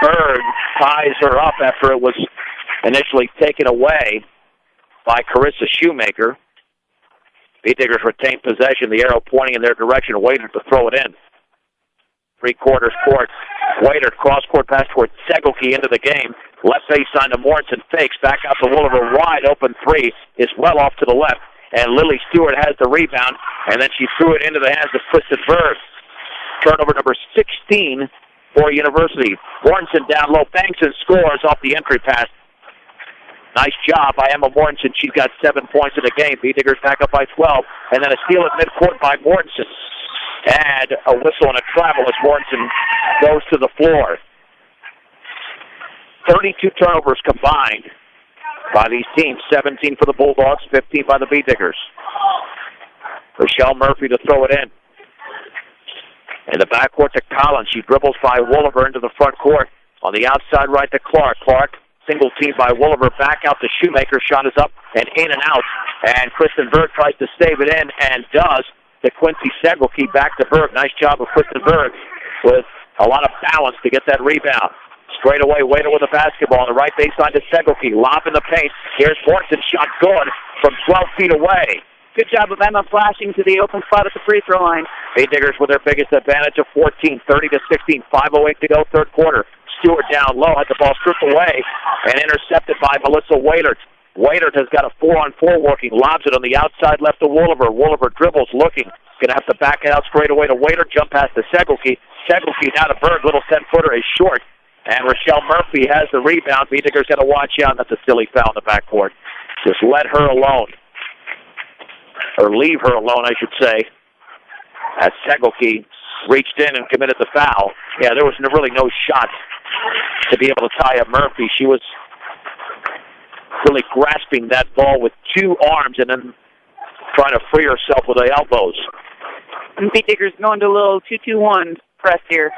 Berg ties her up after it was initially taken away by Carissa Shoemaker. Beat Diggers retain possession, the arrow pointing in their direction, Waiter to throw it in. 3/4 court. Waiter cross-court pass toward Segelke into the game. Left baseline to Morrison, fakes, back out to Woliver, wide open 3, is well off to the left, and Lily Stewart has the rebound, and then she threw it into the hands of Kristen Berg. Turnover number 16 for University. Morrison down low, banks and scores off the entry pass. Nice job by Emma Morrison. She's got 7 points in the game. Beat Diggers back up by 12, and then a steal at midcourt by Morrison. And a whistle and a travel as Morrison goes to the floor. 32 turnovers combined by these teams. 17 for the Bulldogs, 15 by the Beat Diggers. Rochelle Murphy to throw it in. In the backcourt to Collins. She dribbles by Woliver into the front court. On the outside right to Clark. Clark, single team by Woliver. Back out to Shoemaker. Shot is up and in and out. And Kristen Berg tries to stave it in and does. To Quincy Segelke, back to Berg. Nice job of Kristen Berg with a lot of balance to get that rebound. Straight away, Waiter with the basketball on the right baseline to Segelke. Lob in the paint. Here's Morrison. Shot good from 12 feet away. Good job of Emma flashing to the open spot at the free throw line. Beat Diggers with their biggest advantage of 14, 30-16, 5:08 to go, third quarter. Stewart down low, had the ball stripped away and intercepted by Melissa Waitert. Waitert has got a 4-on-4 working, lobs it on the outside left to Woliver. Woliver dribbles, looking, going to have to back it out straight away to Waitert. Jump pass to Segelke. Segelke now to Berg, little 10-footer is short, and Rochelle Murphy has the rebound. Beat Diggers got to watch out. That's a silly foul in the backcourt. Just let her alone. Or leave her alone, I should say, as Segelke reached in and committed the foul. Yeah, there was really no shot to be able to tie up Murphy. She was really grasping that ball with 2 arms and then trying to free herself with the elbows. And Beat Diggers going to a little 2-2-1 press here.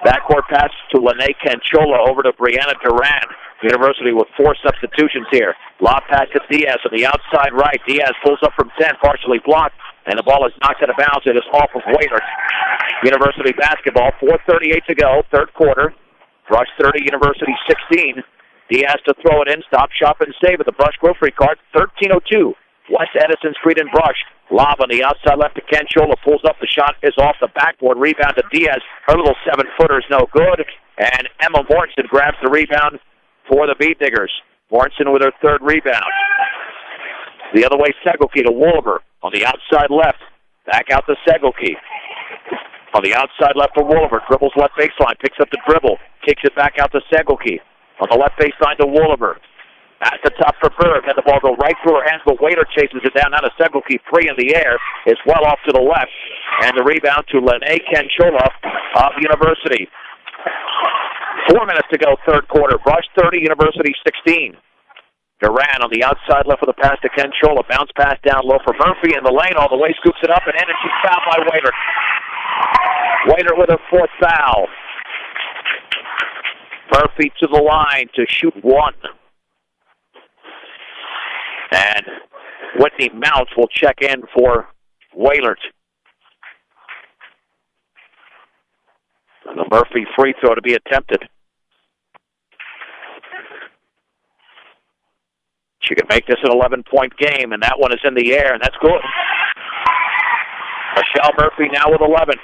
Backcourt pass to Lene Canchola over to Brianna Duran. University with 4 substitutions here. Lob pass to Diaz on the outside right. Diaz pulls up from 10, partially blocked, and the ball is knocked out of bounds. It is off of Waiter. University basketball, 4:38 to go, third quarter. Brush 30, University 16. Diaz to throw it in, stop, shop, and save with the Brush grocery cart, 13:02. West Edison Street and Brush. Lob on the outside left to Canchola. Pulls up. The shot is off the backboard. Rebound to Diaz. Her little 7-footer is no good. And Emma Morrison grabs the rebound for the Beat Diggers. Morrison with her 3rd rebound. The other way, Segelke to Woliver. On the outside left. Back out to Segelke. On the outside left for Woliver. Dribbles left baseline. Picks up the dribble. Kicks it back out to Segelke. On the left baseline to Woliver. At the top for Berg. Had the ball go right through her hands, but Waiter chases it down. Now to Segelke, 3 in the air. Is well off to the left. And the rebound to Lene Canchola of University. 4 minutes to go, third quarter. Brush 30, University 16. Duran on the outside left with a pass to Canchola. Bounce pass down low for Murphy in the lane. All the way, scoops it up and in, and she's fouled by Waiter. Waiter with her 4th foul. Murphy to the line to shoot 1. And Whitney Mounts will check in for Wailert. And the Murphy free throw to be attempted. She can make this an 11-point game, and that one is in the air, and that's good. Michelle Murphy now with 11.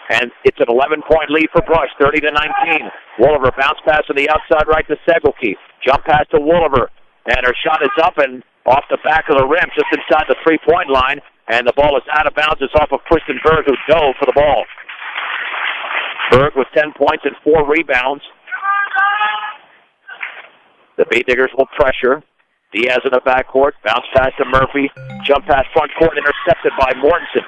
And it's an 11-point lead for Brush, 30-19. Woliver bounce pass on the outside right to Segelke. Jump pass to Woliver. And her shot is up and off the back of the rim, just inside the 3-point line. And the ball is out of bounds. It's off of Kristen Berg, who dove for the ball. Berg with 10 points and 4 rebounds. The Beat Diggers will pressure. Diaz in the backcourt. Bounce pass to Murphy. Jump pass front court. Intercepted by Mortensen.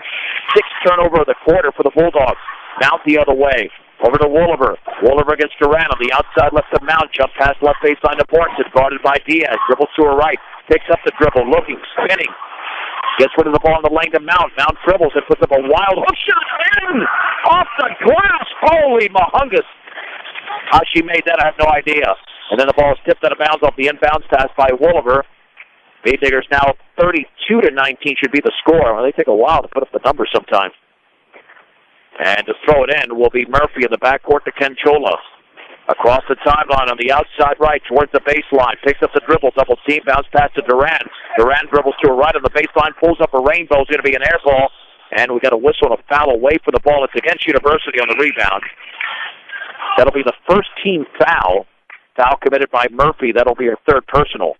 6th turnover of the quarter for the Bulldogs. Mount the other way. Over to Wolliver. Wolliver against Durant on the outside left to Mount. Jump pass left baseline to Mortensen. Guarded by Diaz. Dribbles to her right. Picks up the dribble. Looking. Spinning. Gets rid of the ball in the lane to Mount. Mount dribbles and puts up a wild hook shot in! Off the glass! Holy mahungus! How she made that, I have no idea. And then the ball is tipped out of bounds off the inbounds pass by Wolliver. Beat Diggers now 32-19 should be the score. Well, they take a while to put up the numbers sometimes. And to throw it in will be Murphy in the backcourt to Ken Chola. Across the timeline on the outside right towards the baseline. Picks up the dribble, double team, bounce pass to Durant. Durant dribbles to her right on the baseline, pulls up a rainbow. It's going to be an air ball. And we got a whistle and a foul away for the ball. It's against University on the rebound. That'll be the first team foul. Foul committed by Murphy. That'll be her 3rd personal.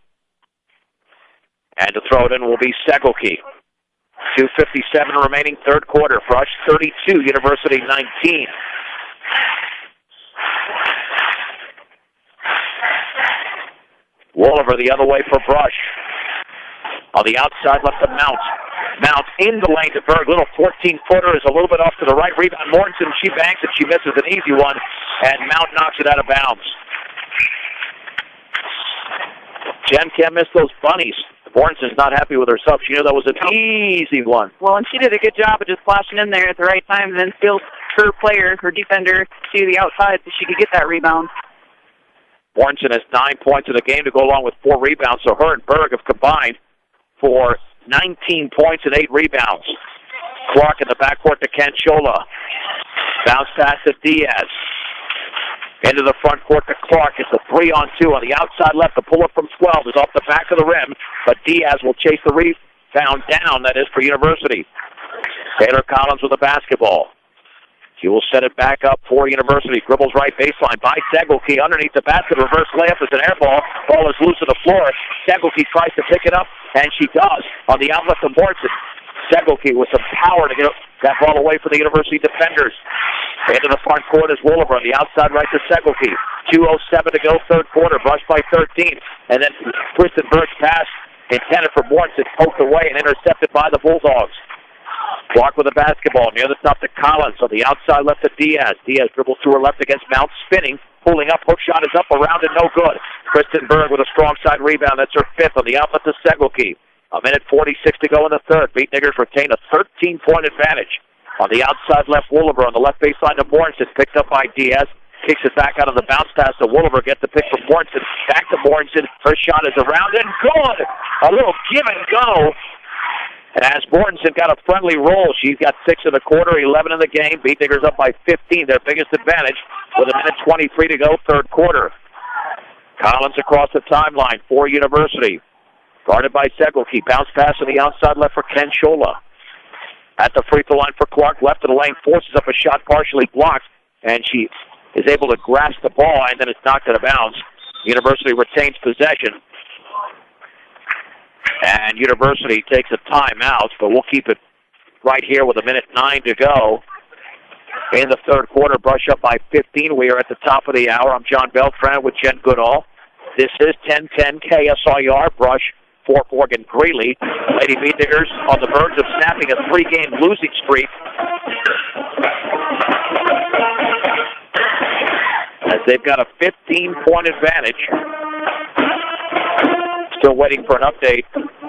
And to throw it in will be Segelke. 2:57 remaining, 3rd quarter. Brush 32, University 19. Wolliver the other way for Brush. On the outside left to Mount. Mount in the lane to Berg. Little 14-footer is a little bit off to the right. Rebound Mortensen. She banks it. She misses an easy one. And Mount knocks it out of bounds. Jen can't miss those bunnies. Mortensen's not happy with herself. She knew that was an easy one. Well, and she did a good job of just flashing in there at the right time and then still her player, her defender, to the outside so she could get that rebound. Mortensen has 9 points in the game to go along with 4 rebounds, so her and Berg have combined for 19 points and 8 rebounds. Clark in the backcourt to Ken Chola. Bounce pass to Diaz. Into the front court to Clark. It's a 3-on-2 on the outside left. The pull-up from 12 is off the back of the rim, but Diaz will chase the rebound down. That is for University. Taylor Collins with the basketball. She will set it back up for University. Dribbles right baseline by Segelke. Underneath the basket, reverse layup is an air ball. Ball is loose on the floor. Segelke tries to pick it up, and she does on the outlet to Mortensen. Segelke with some power to get that ball away for the University defenders. Into the front court is Wolliver on the outside right to Segelke. 2:07 to go, 3rd quarter. Brushed by 13. And then twisted Berg's pass intended for Mortensen, poked away and intercepted by the Bulldogs. Clark with the basketball. Near the top to Collins. On the outside left to Diaz. Diaz dribbles to her left against Mount, spinning. Pulling up. Hook shot is up, around and no good. Kristen Berg with a strong side rebound. That's her 5th on the outlet to Segelke. 1:46 to go in the 3rd. Beat Diggers retain a 13-point advantage. On the outside left, Wolliver on the left baseline to Mortensen. Picked up by Diaz. Kicks it back out of the bounce pass to Wolliver. Gets the pick from Mortensen. Back to Mortensen. Her shot is around and good. A little give and go. As Mortensen got a friendly roll, she's got 6 in the quarter, 11 in the game. Beat Diggers up by 15, their biggest advantage, with 1:23 to go, 3rd quarter. Collins across the timeline for University. Guarded by Segelke. Bounce pass on the outside left for Ken Chola. At the free throw line for Clark, left of the lane, forces up a shot partially blocked, and she is able to grasp the ball, and then it's knocked out of bounds. University retains possession. And University takes a timeout, but we'll keep it right here with 1:09 to go. In the 3rd quarter, Brush up by 15. We are at the top of the hour. I'm John Beltran with Jen Goodall. This is 1010 KSIR. Brush, Fort Morgan, Greeley. Lady Beat Diggers on the verge of snapping a 3-game losing streak. As they've got a 15-point advantage. Still waiting for an update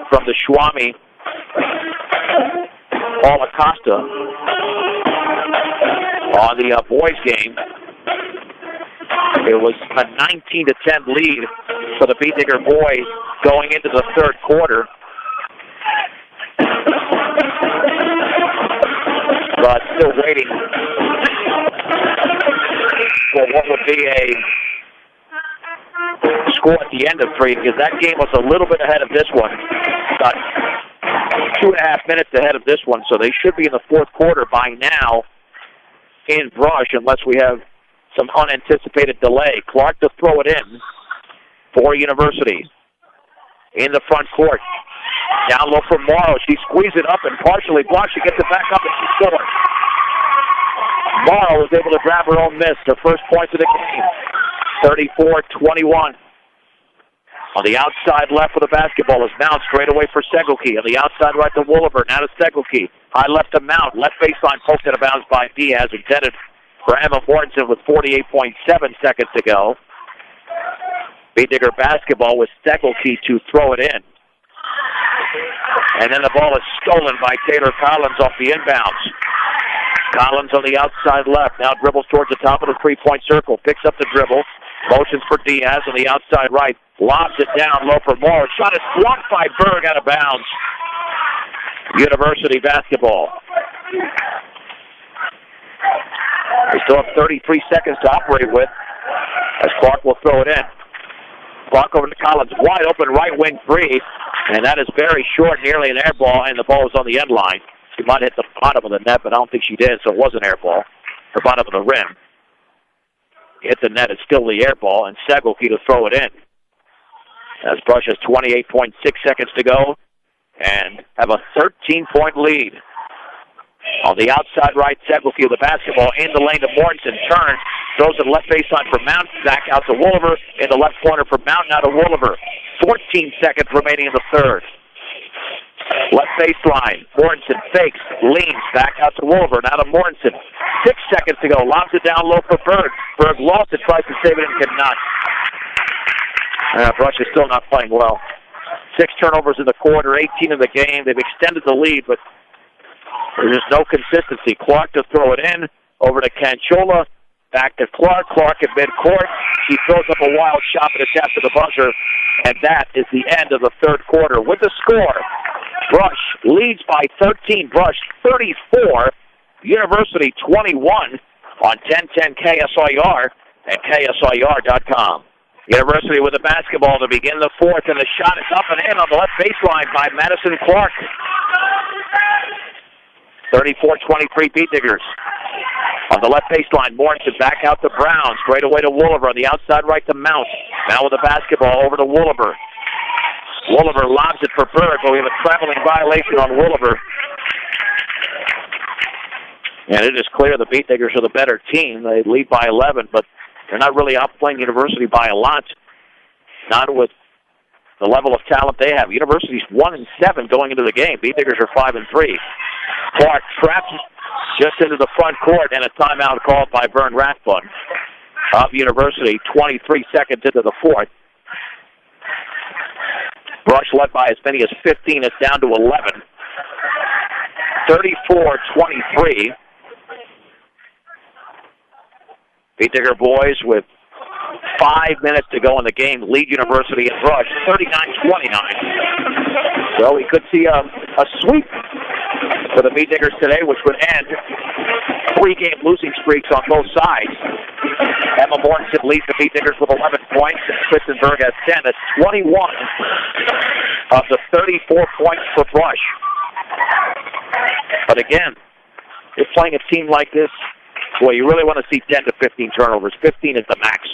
from the Schwami, Paul Acosta, on the boys game. It was a 19-10 lead for the Beat Digger boys going into the 3rd quarter. But still waiting for what would be a score at the end of 3, because that game was a little bit ahead of this one. About 2.5 minutes ahead of this one, so they should be in the 4th quarter by now in Brush, unless we have some unanticipated delay. Clark to throw it in for University. In the front court. Down low for Morrow. She squeezed it up and partially blocked. She gets it back up and she scores. Morrow was able to grab her own miss, her first points of the game. 34-21. On the outside left with the basketball is Mount, straight away for Segelke. On the outside right to Wolliver, now to Segelke. High left to Mount, left baseline poked out of bounds by Diaz, intended for Emma Mortensen with 48.7 seconds to go. Beetdigger basketball with Segelke to throw it in. And then the ball is stolen by Taylor Collins off the inbounds. Collins on the outside left, now dribbles towards the top of the three-point circle, picks up the dribble, motions for Diaz on the outside right, lobs it down low for Morrow. Shot is blocked by Berg out of bounds. University basketball. They still have 33 seconds to operate with as Clark will throw it in. Clark over to Collins, wide open right wing three, and that is very short, nearly an air ball, and the ball is on the end line. She might hit the bottom of the net, but I don't think she did, so it was an air ball. The bottom of the rim. Hit the net, it's still the air ball, and Segelke to throw it in. As Brush has 28.6 seconds to go, and have a 13-point lead. On the outside right, Segelke with the basketball in the lane to Mortensen. Turns, throws it left baseline for Mount, back out to Wolliver. In the left corner for Mount, now to Wolliver. 14 seconds remaining in the third. Left baseline, Mortensen fakes, leans, back out to Wolliver, now to Mortensen. 6 seconds to go, lobs it down low for Berg. Berg lost it, tries to save it and cannot. Brush is still not playing well. 6 turnovers in the quarter, 18 in the game. They've extended the lead, but there's just no consistency. Clark to throw it in, over to Canchola, back to Clark. Clark at midcourt. She throws up a wild shot, but it's after the buzzer, and that is the end of the third quarter. With the score, Brush leads by 13. Brush 34, University 21 on 1010 KSIR and KSIR.com. University with the basketball to begin the fourth, and the shot is up and in on the left baseline by Madison Clark. 34-23 Beetdiggers. On the left baseline, Mortensen back out to Brown, straight away to Wolliver, on the outside right to Mount. Now with the basketball over to Wolliver. Wolliver lobs it for Berg, but we have a traveling violation on Wolliver. And it is clear the Beetdiggers are the better team. They lead by 11, but they're not really outplaying University by a lot. Not with the level of talent they have. University's 1-7 going into the game. Beetdiggers are 5-3. Clark trapped just into the front court, and a timeout called by Vern Rathbun of University. 23 seconds into the fourth. Brush led by as many as 15. It's down to 11. 34-23. Beetdigger boys with 5 minutes to go in the game lead University in Brush 39-29. So we could see a sweep for the Beetdiggers today, which would end 3-game losing streaks on both sides. Emma Mortensen leads the Beetdiggers with 11 points, and Kristen Berg has 10. That's 21 of the 34 points for Brush. But again, if playing a team like this, boy, you really want to see 10 to 15 turnovers. 15 is the max.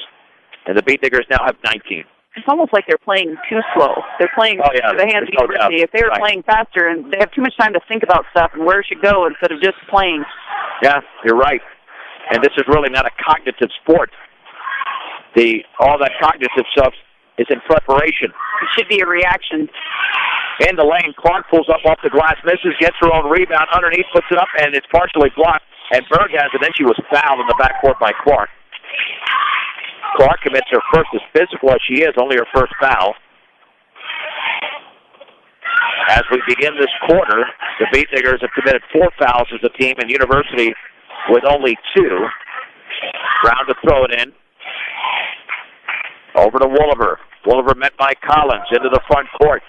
And the Beetdiggers now have 19. It's almost like they're playing too slow. They're playing to the hands of University. If they were playing faster, and they have too much time to think about stuff and where it should go instead of just playing. Yeah, you're right. And this is really not a cognitive sport. All that cognitive stuff is in preparation. It should be a reaction. In the lane, Clark pulls up off the glass, misses, gets her own rebound underneath, puts it up, and it's partially blocked. And Berg has it, then she was fouled in the backcourt by Clark. Clark commits her first, as physical as she is, only her first foul. As we begin this quarter, the Beetdiggers have committed 4 fouls as a team, and University with only 2. Brown to throw it in. Over to Wolliver. Wolliver met by Collins into the front court.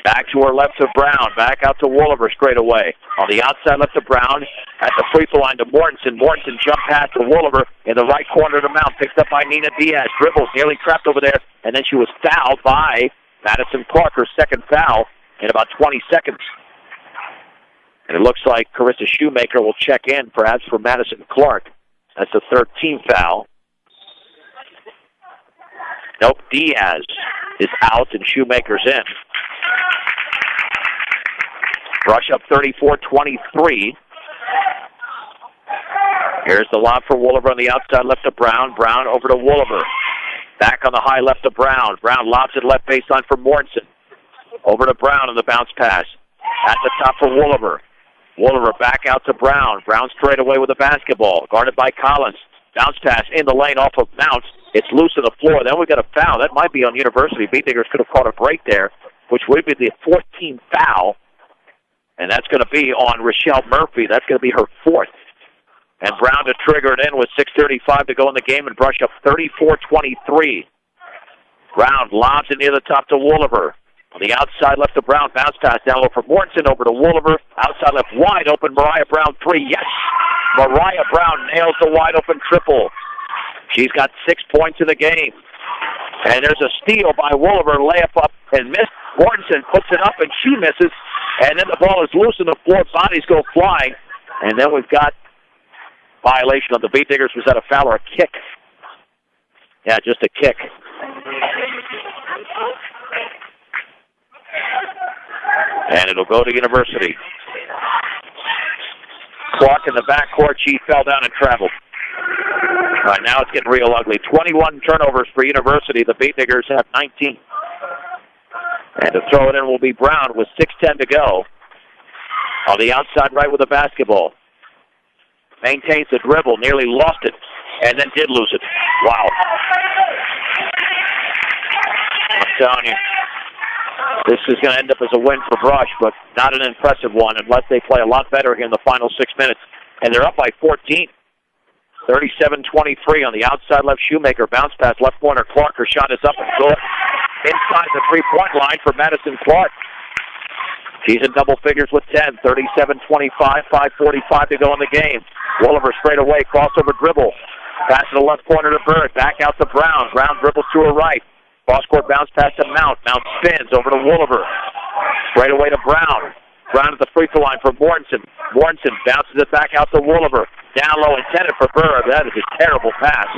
Back to her left to Brown. Back out to Wolliver straight away. On the outside left to Brown. At the free throw line to Mortensen. Mortensen jumped past to Wolliver in the right corner to Mount. Picked up by Nina Diaz. Dribbles, nearly trapped over there. And then she was fouled by Madison Clark. Her second foul in about 20 seconds. And it looks like Carissa Shoemaker will check in, perhaps for Madison Clark. That's the 13th foul. Nope, Diaz is out and Shoemaker's in. Brush up 34-23. Here's the lob for Wooliver on the outside left to Brown. Brown over to Wooliver. Back on the high left to Brown. Brown lobs it left baseline for Mortensen. Over to Brown on the bounce pass. At the top for Wooliver. Wooliver back out to Brown. Brown straight away with the basketball. Guarded by Collins. Bounce pass in the lane off of Mounts. It's loose on the floor. Then we got a foul. That might be on University. Beatniggers could have caught a break there, which would be the 14th foul. And that's going to be on Rochelle Murphy. That's going to be her fourth. And Brown to trigger it in with 6:35 to go in the game and brush up 34-23. Brown lobs it near the top to Wooliver. On the outside left to Brown. Bounce pass down low for Mortensen over to Wooliver. Outside left wide open. Mariah Brown 3. Yes! Mariah Brown nails the wide open triple. She's got 6 points in the game. And there's a steal by Wooliver. Layup up and missed. Mortensen puts it up and she misses. And then the ball is loose on the floor. Bodies go flying. And then we've got violation of the Beatniggers. Was that a foul or a kick? Yeah, just a kick. And it'll go to University. Clark in the backcourt. She fell down and traveled. All right, now it's getting real ugly. 21 turnovers for University. The Beatniggers have 19. And to throw it in will be Brown with 6:10 to go. On the outside right with the basketball. Maintains the dribble, nearly lost it, and then did lose it. Wow. I'm telling you, this is going to end up as a win for Brush, but not an impressive one unless they play a lot better here in the final 6 minutes. And they're up by 14. 37-23 on the outside left. Shoemaker bounce pass left corner. Clark, her shot is up and good. Inside the three-point line for Madison Clark. She's in double figures with 10. 37-25, 5:45 to go in the game. Wooliver straight away, crossover dribble. Pass to the left corner to Bird. Back out to Brown. Brown dribbles to her right. Cross-court bounce pass to Mount. Mount spins over to Wooliver. Straight away to Brown. Brown at the free throw line for Mortensen. Mortensen bounces it back out to Wooliver. Down low, intended for Bird. That is a terrible pass.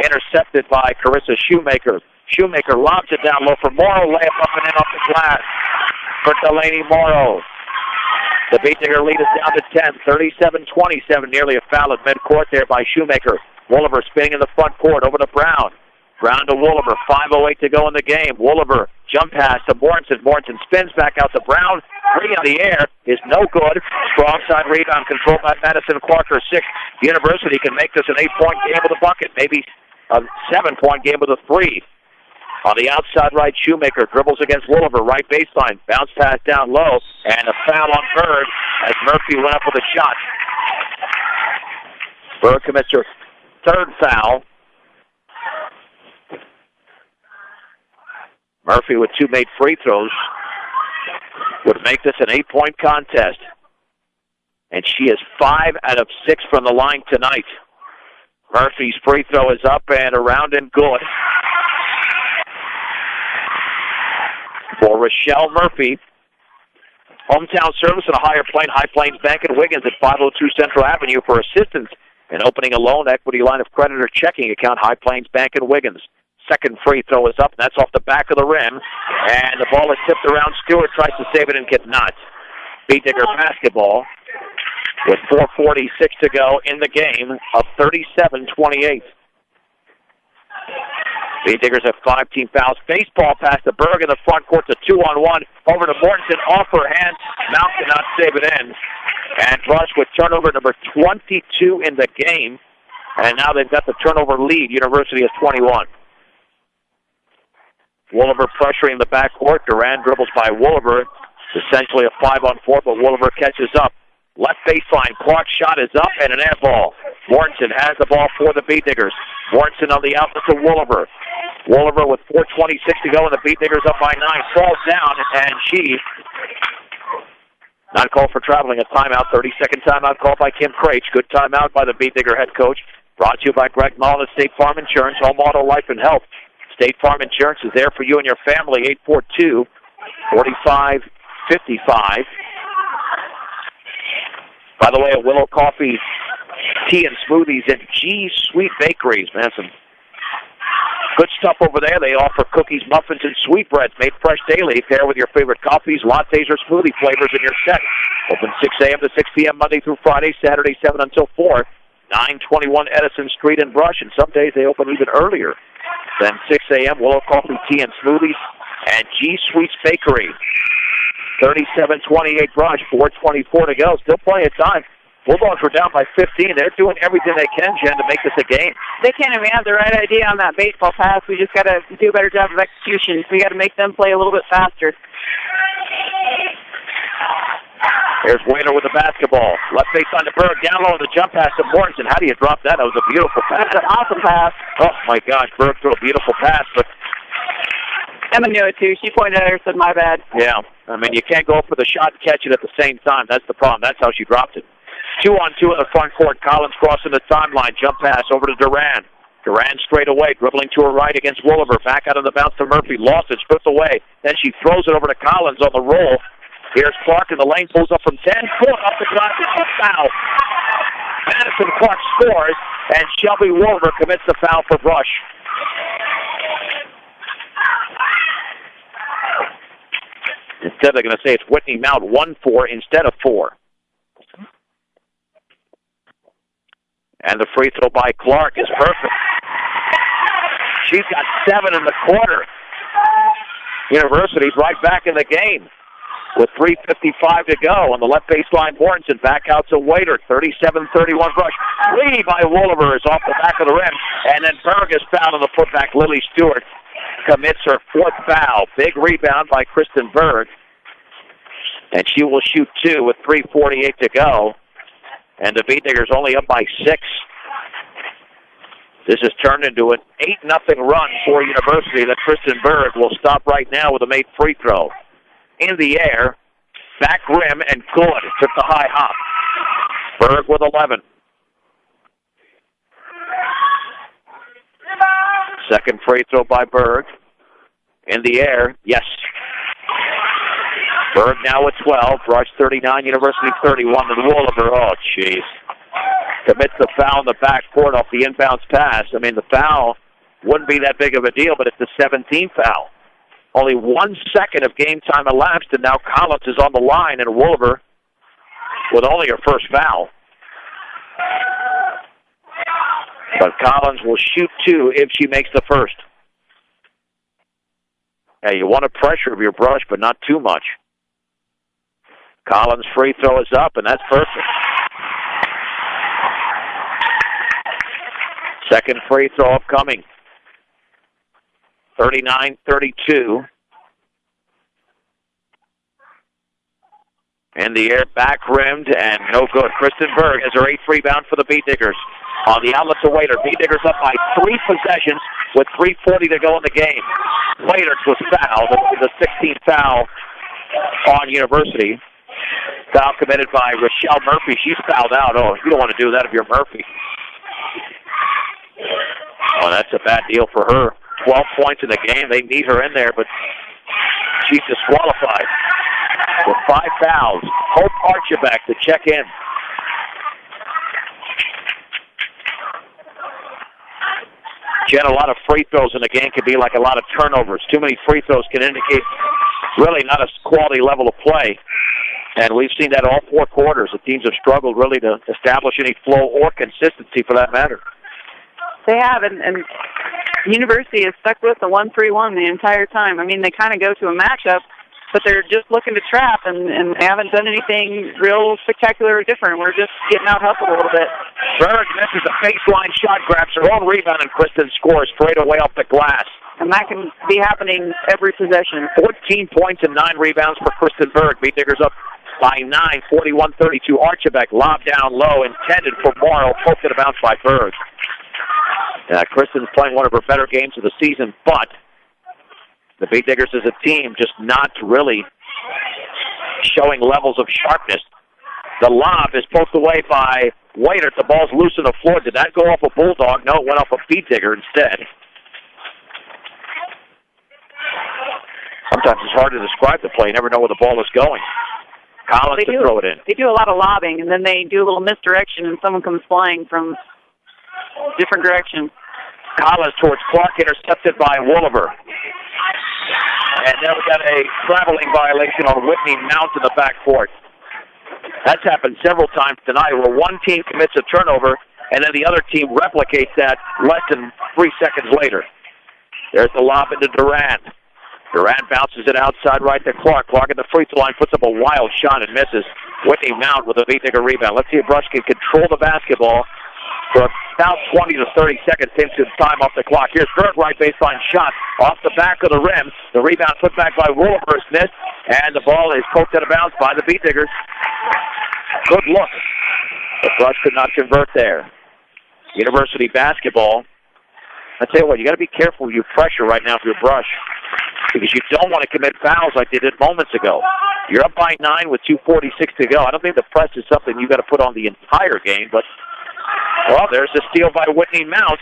Intercepted by Carissa Shoemaker. Shoemaker lobs it down low for Morrow. Layup up and in off the glass for Delaney Morrow. The Beatnicker lead is down to 10. 37-27. Nearly a foul at midcourt there by Shoemaker. Wooliver spinning in the front court over to Brown. Brown to Wooliver. 5:08 to go in the game. Wooliver jump pass to Mortensen. Mortensen spins back out to Brown. 3 in the air is no good. Strong side rebound controlled by Madison Clark. Her 6th. University can make this an 8-point game with a bucket. Maybe a 7-point game with a 3. On the outside right, Shoemaker dribbles against Wooliver. Right baseline. Bounce pass down low. And a foul on Bird as Murphy went up with a shot. Bird commits her 3rd foul. Murphy with 2 made free throws would make this an 8-point contest. And she is 5 out of 6 from the line tonight. Murphy's free throw is up and around and good. For Rochelle Murphy, hometown service at a Higher High Plains Bank and Wiggins at 502 Central Avenue for assistance in opening a loan, equity line of credit, or checking account. High Plains Bank and Wiggins. 2nd free throw is up, and that's off the back of the rim. And the ball is tipped around. Stewart tries to save it and get nuts. Beatnicker basketball with 4:46 to go in the game of 37-28. Beatnickers have 5 team fouls. Baseball pass to Berg in the front court. To 2-on-1. Over to Mortensen. Off her hand. Mount cannot save it in. And Brush with turnover number 22 in the game. And now they've got the turnover lead. University has 21. Wooliver pressuring the backcourt. Duran dribbles by Wooliver. Essentially a 5-on-4, but Wooliver catches up. Left baseline. Clark's shot is up and an air ball. Mortensen has the ball for the Beatnickers. Mortensen on the outlet to Wooliver. Wooliver with 4:26 to go, and the Beatnickers up by 9. Falls down, and she not called for traveling. A timeout. 30-second timeout called by Kim Craich. Good timeout by the Beatnicker head coach. Brought to you by Greg Mullen of State Farm Insurance, Home Auto, Life, and Health. State Farm Insurance is there for you and your family. 842-4555. By the way, a Willow Coffee tea and smoothies at G Sweet Bakeries. Man, some good stuff over there. They offer cookies, muffins, and sweetbreads made fresh daily. Pair with your favorite coffees, lattes, or smoothie flavors in your set. Open 6 a.m. to 6 p.m. Monday through Friday, Saturday 7 until 4. 921 Edison Street in Brush, and some days they open even earlier than 6 a.m. Willow Coffee, Tea, and Smoothies, and G Sweets Bakery. 37-28 Brush, 4:24 to go. Still plenty of time. Bulldogs were down by 15. They're doing everything they can, Jen, to make this a game. They can, and we have the right idea on that baseball pass. We just got to do a better job of execution. We got to make them play a little bit faster. Here's Waiter with the basketball. Left face on the Berg, down low on the jump pass to Morrison. How do you drop that? That was a beautiful pass. That's an awesome pass. Oh, my gosh, Berg threw a beautiful pass, but Emma knew it, too. She pointed at her and said, my bad. yeah, I mean, you can't go for the shot and catch it at the same time. That's the problem. That's how she dropped it. 2-on-2 in the front court. Collins crossing the timeline. Jump pass over to Duran. Duran straight away, dribbling to her right against Wolliver. Back out of the bounce to Murphy. Lost it, stripped away. Then she throws it over to Collins on the roll. Here's Clark in the lane, pulls up from 10. Foot off the drive. Foul. Madison Clark scores, and Shelby Wolliver commits the foul for Brush. Instead, they're going to say it's Whitney Mount 1-4 instead of 4. And the free throw by Clark is perfect. She's got 7 in the quarter. University's right back in the game with 3:55 to go. On the left baseline, Morrison back out to Waiter. 37-31 Brush. Three by Wolliver is off the back of the rim. And then Berg is fouled on the putback. Lily Stewart commits her 4th foul. Big rebound by Kristen Berg. And she will shoot 2 with 3:48 to go. And the Beatniggers only up by 6. This has turned into an 8-0 run for University that Kristen Berg will stop right now with a made free throw. In the air, back rim, and good. Took the high hop. Berg with 11. Second free throw by Berg. In the air, yes. Berg now at 12. Brush 39, University 31. And Wolliver, oh, jeez. Commits the foul in the backcourt off the inbounds pass. I mean, the foul wouldn't be that big of a deal, but it's the 17th foul. Only 1 second of game time elapsed, and now Collins is on the line, and Wolliver with only her first foul. But Collins will shoot 2 if she makes the first. Yeah, you want a pressure of your Brush, but not too much. Collins' free throw is up, and that's perfect. Second free throw upcoming. 39-32. In the air, back rimmed, and no good. Kristen Berg has her 8th rebound for the Beatniggers. On the outlet to Waiter. Beatniggers up by 3 possessions with 3:40 to go in the game. Waiter was fouled. The 16th foul on University. Foul committed by Rochelle Murphy. She's fouled out. Oh, you don't want to do that if you're Murphy. Oh, that's a bad deal for her. 12 points in the game. They need her in there, but she's disqualified with 5 fouls. Hope Archibald to check in. Jen, a lot of free throws in the game can be like a lot of turnovers. Too many free throws can indicate really not a quality level of play. And we've seen that all 4 quarters. The teams have struggled really to establish any flow or consistency for that matter. They have, and University is stuck with the 1-3-1 the entire time. I mean, they kind of go to a matchup, but they're just looking to trap, and they haven't done anything real spectacular or different. We're just getting out hustled a little bit. Berg misses a baseline shot, grabs her own rebound, and Kristen scores straight away off the glass. And that can be happening every possession. 14 points and 9 rebounds for Kristen Berg. Beatniggers up by 9, 41-32. Archibald lobbed down low, intended for Morrow, poked it a bounce by Berg. Kristen's playing one of her better games of the season, but the Beatniggers as a team just not really showing levels of sharpness. The lob is poked away by Waiter. The ball's loose on the floor. Did that go off a Bulldog? No, it went off a Beatnigger instead. Sometimes it's hard to describe the play. You never know where the ball is going. Collins to throw it in. They do a lot of lobbing, and then they do a little misdirection, and someone comes flying from different direction. Collins towards Clark, intercepted by Wolliver. And then we got a traveling violation on Whitney Mount in the backcourt. That's happened several times tonight where one team commits a turnover and then the other team replicates that less than 3 seconds later. There's the lob into Durant. Durant bounces it outside right to Clark. Clark at the free throw line puts up a wild shot and misses. Whitney Mount with a Beatniker rebound. Let's see if Brush can control the basketball for about 20 to 30 seconds into time off the clock. Here's Berg, right baseline shot off the back of the rim. The rebound put back by Woolliver is missed, and the ball is poked out of bounds by the Beatnickers. Good look, but Brush could not convert there. University basketball. I tell you what, you got to be careful with your pressure right now for your Brush, because you don't want to commit fouls like they did moments ago. You're up by 9 with 2:46 to go. I don't think the press is something you got to put on the entire game, but well, there's a steal by Whitney Mount,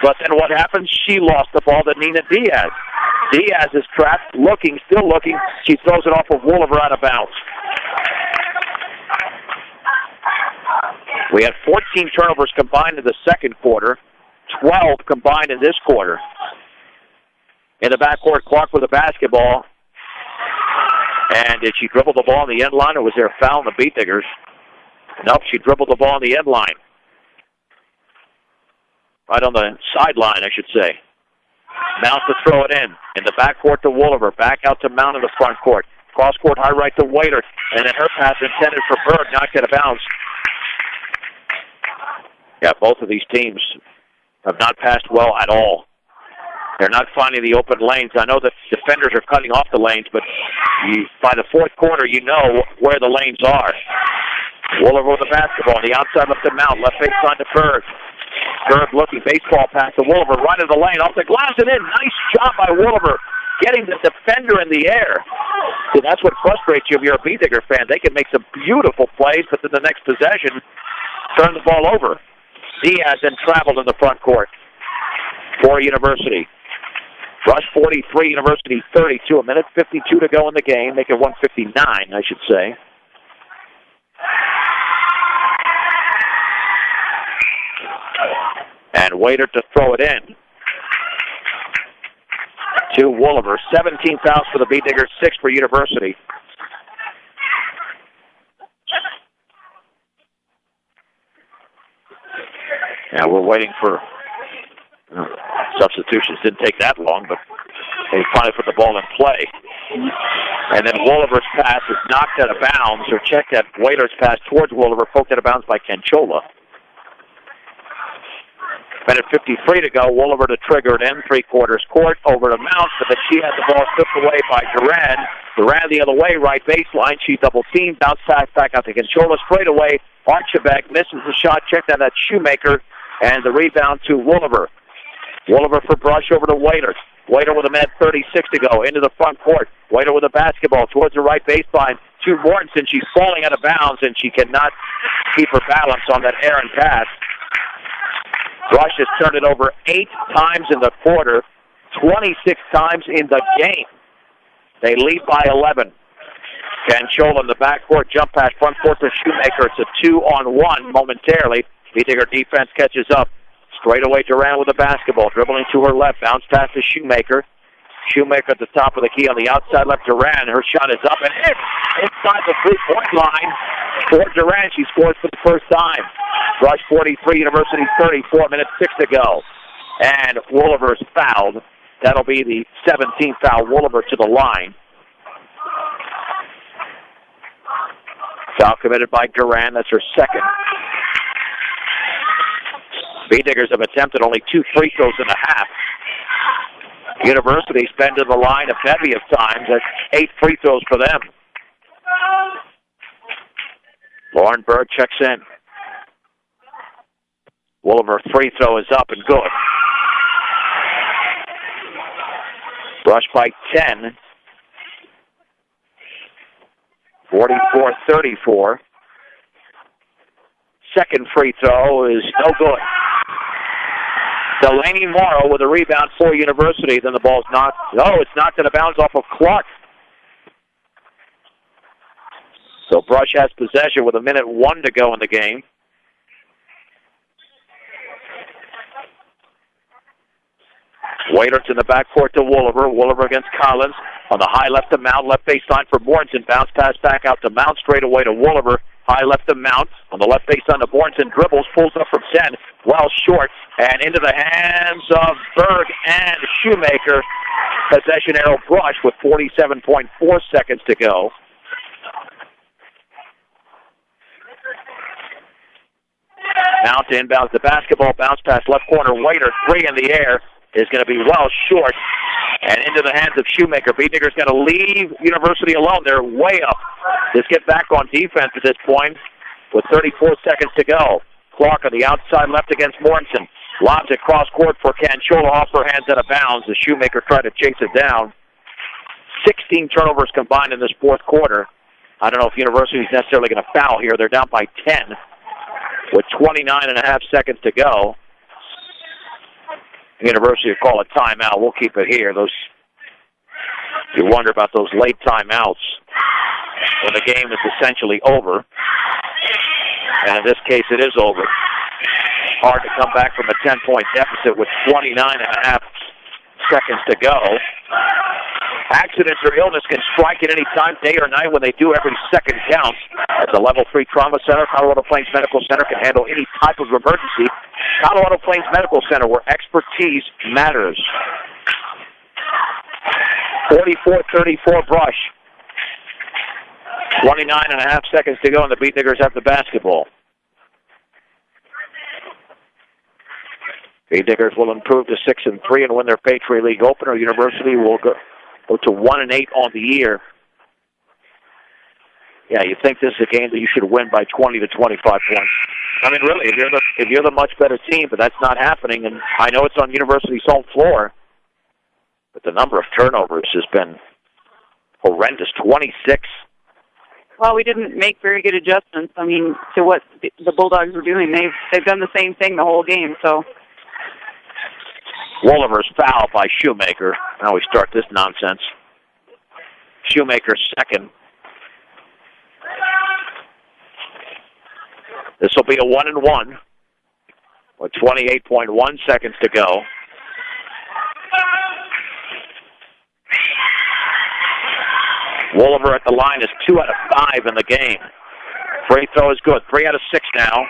but then what happens? She lost the ball to Nina Diaz. Diaz is trapped, looking, still looking. She throws it off of Woolliver out of bounds. We had 14 turnovers combined in the second quarter, 12 combined in this quarter. In the backcourt, Clark with the basketball. And did she dribble the ball on the end line, or was there a foul on the Beatnickers? Nope, she dribbled the ball on the end line. Right on the sideline, I should say. Mount to throw it in the backcourt to Woolliver. Back out to Mount in the front court. Cross-court high right to Waiter. And then her pass intended for Berg, knocked out of bounds. Yeah, both of these teams have not passed well at all. They're not finding the open lanes. I know that defenders are cutting off the lanes, but by the fourth quarter, you know where the lanes are. Woolliver with the basketball on the outside left to Mount. Left baseline to Berg. Berg looking, baseball pass to Woolliver, right in the lane, off the glass and in. Nice job by Woolliver, getting the defender in the air. See, that's what frustrates you if you're a Beatniker fan. They can make some beautiful plays, but then the next possession, turn the ball over. Diaz then traveled in the front court for University. Rush 43, University 32. A minute 52 to go in the game. Make it 1:59, I should say. And Waiter to throw it in to Woolliver. 17 fouls for the Beatnickers, 6 for University. Now we're waiting for substitutions. Didn't take that long, but they finally put the ball in play. And then Woolliver's pass is knocked out of bounds, or checked at Waiter's pass towards Woolliver, poked out of bounds by Canchola. Minute 53 to go. Woolliver to trigger it in, three-quarters court, over to Mount, but then she had the ball stripped away by Duran. Duran the other way, right baseline. She double-teamed, bounce pass back out to Canchola, straight away. Archibald misses the shot, checked on that Shoemaker, and the rebound to Woolliver. Woolliver for Brush over to Waiter. Waiter with a minute 36 to go, into the front court. Waiter with a basketball towards the right baseline to Mortensen. She's falling out of bounds, and she cannot keep her balance on that errant pass. Brush has turned it over 8 times in the quarter, 26 times in the game. They lead by 11. Canchola in the backcourt, jump pass, front court to Shoemaker. It's a 2-on-1 momentarily. Beatniker defense catches up. Straight away, Duran with the basketball, dribbling to her left, bounce pass to Shoemaker. Shoemaker at the top of the key on the outside left, Duran. Her shot is up and in, inside the three-point line for Duran. She scores for the first time. Rush 43, University 34, minute 6 to go. And Woolliver's fouled. That'll be the 17th foul. Woolliver to the line. Foul committed by Duran. That's her second. Beatnickers have attempted only 2 free throws in a half. University's been to the line a bevy of times. That's 8 free throws for them. Lauren Berg checks in. Woolliver free throw is up and good. Brush by 10. 44-34. Second free throw is no good. Delaney Morrow with a rebound for University. Then the ball's knocked. No, it's knocked out of bounds off of Clark. So Brush has possession with a minute 1 to go in the game. Waiters in the backcourt to Woolliver. Woolliver against Collins. On the high left to Mount. Left baseline for Mortensen. Bounce pass back out to Mount. Straight away to Woolliver. High left to Mount. On the left baseline, the Bornson dribbles, pulls up from 10. Well short, and into the hands of Berg and Shoemaker. Possession arrow brush with 47.4 seconds to go. Mount inbounds the basketball, bounce pass left corner. Waiter, 3 in the air, is going to be well short. And into the hands of Shoemaker. Beetniker's going to leave University alone. They're way up. Just get back on defense at this point with 34 seconds to go. Clark on the outside left against Mortensen. Lobs it cross court for Canchola, off her hands out of bounds. The Shoemaker tried to chase it down. 16 turnovers combined in this fourth quarter. I don't know if University is necessarily going to foul here. They're down by 10 with 29.5 seconds to go. University will call a timeout. We'll keep it here. You wonder about those late timeouts when the game is essentially over. And in this case, it is over. Hard to come back from a 10-point deficit with 29.5 seconds to go. Accidents or illness can strike at any time, day or night. When they do, every second counts. At the Level 3 Trauma Center, Colorado Plains Medical Center can handle any type of emergency. Colorado Plains Medical Center, where expertise matters. 44-34 Brush. 29.5 seconds to go, and the Beatnikkers have the basketball. Beatnikkers will improve to 6-3 and win their Patriot League opener. University will go to 1-8 on the year. Yeah, you think this is a game that you should win by 20 to 25 points. I mean, really, if you're the much better team, but that's not happening. And I know it's on University's home floor, but the number of turnovers has been horrendous. 26. Well, we didn't make very good adjustments. I mean, to what the Bulldogs were doing, they've done the same thing the whole game. So. Wolliver's foul by Shoemaker. Now we start this nonsense. Shoemaker second. This will be a 1-1 with 28.1 seconds to go. Wolliver at the line is 2 out of 5 in the game. Free throw is good. 3 out of 6 now.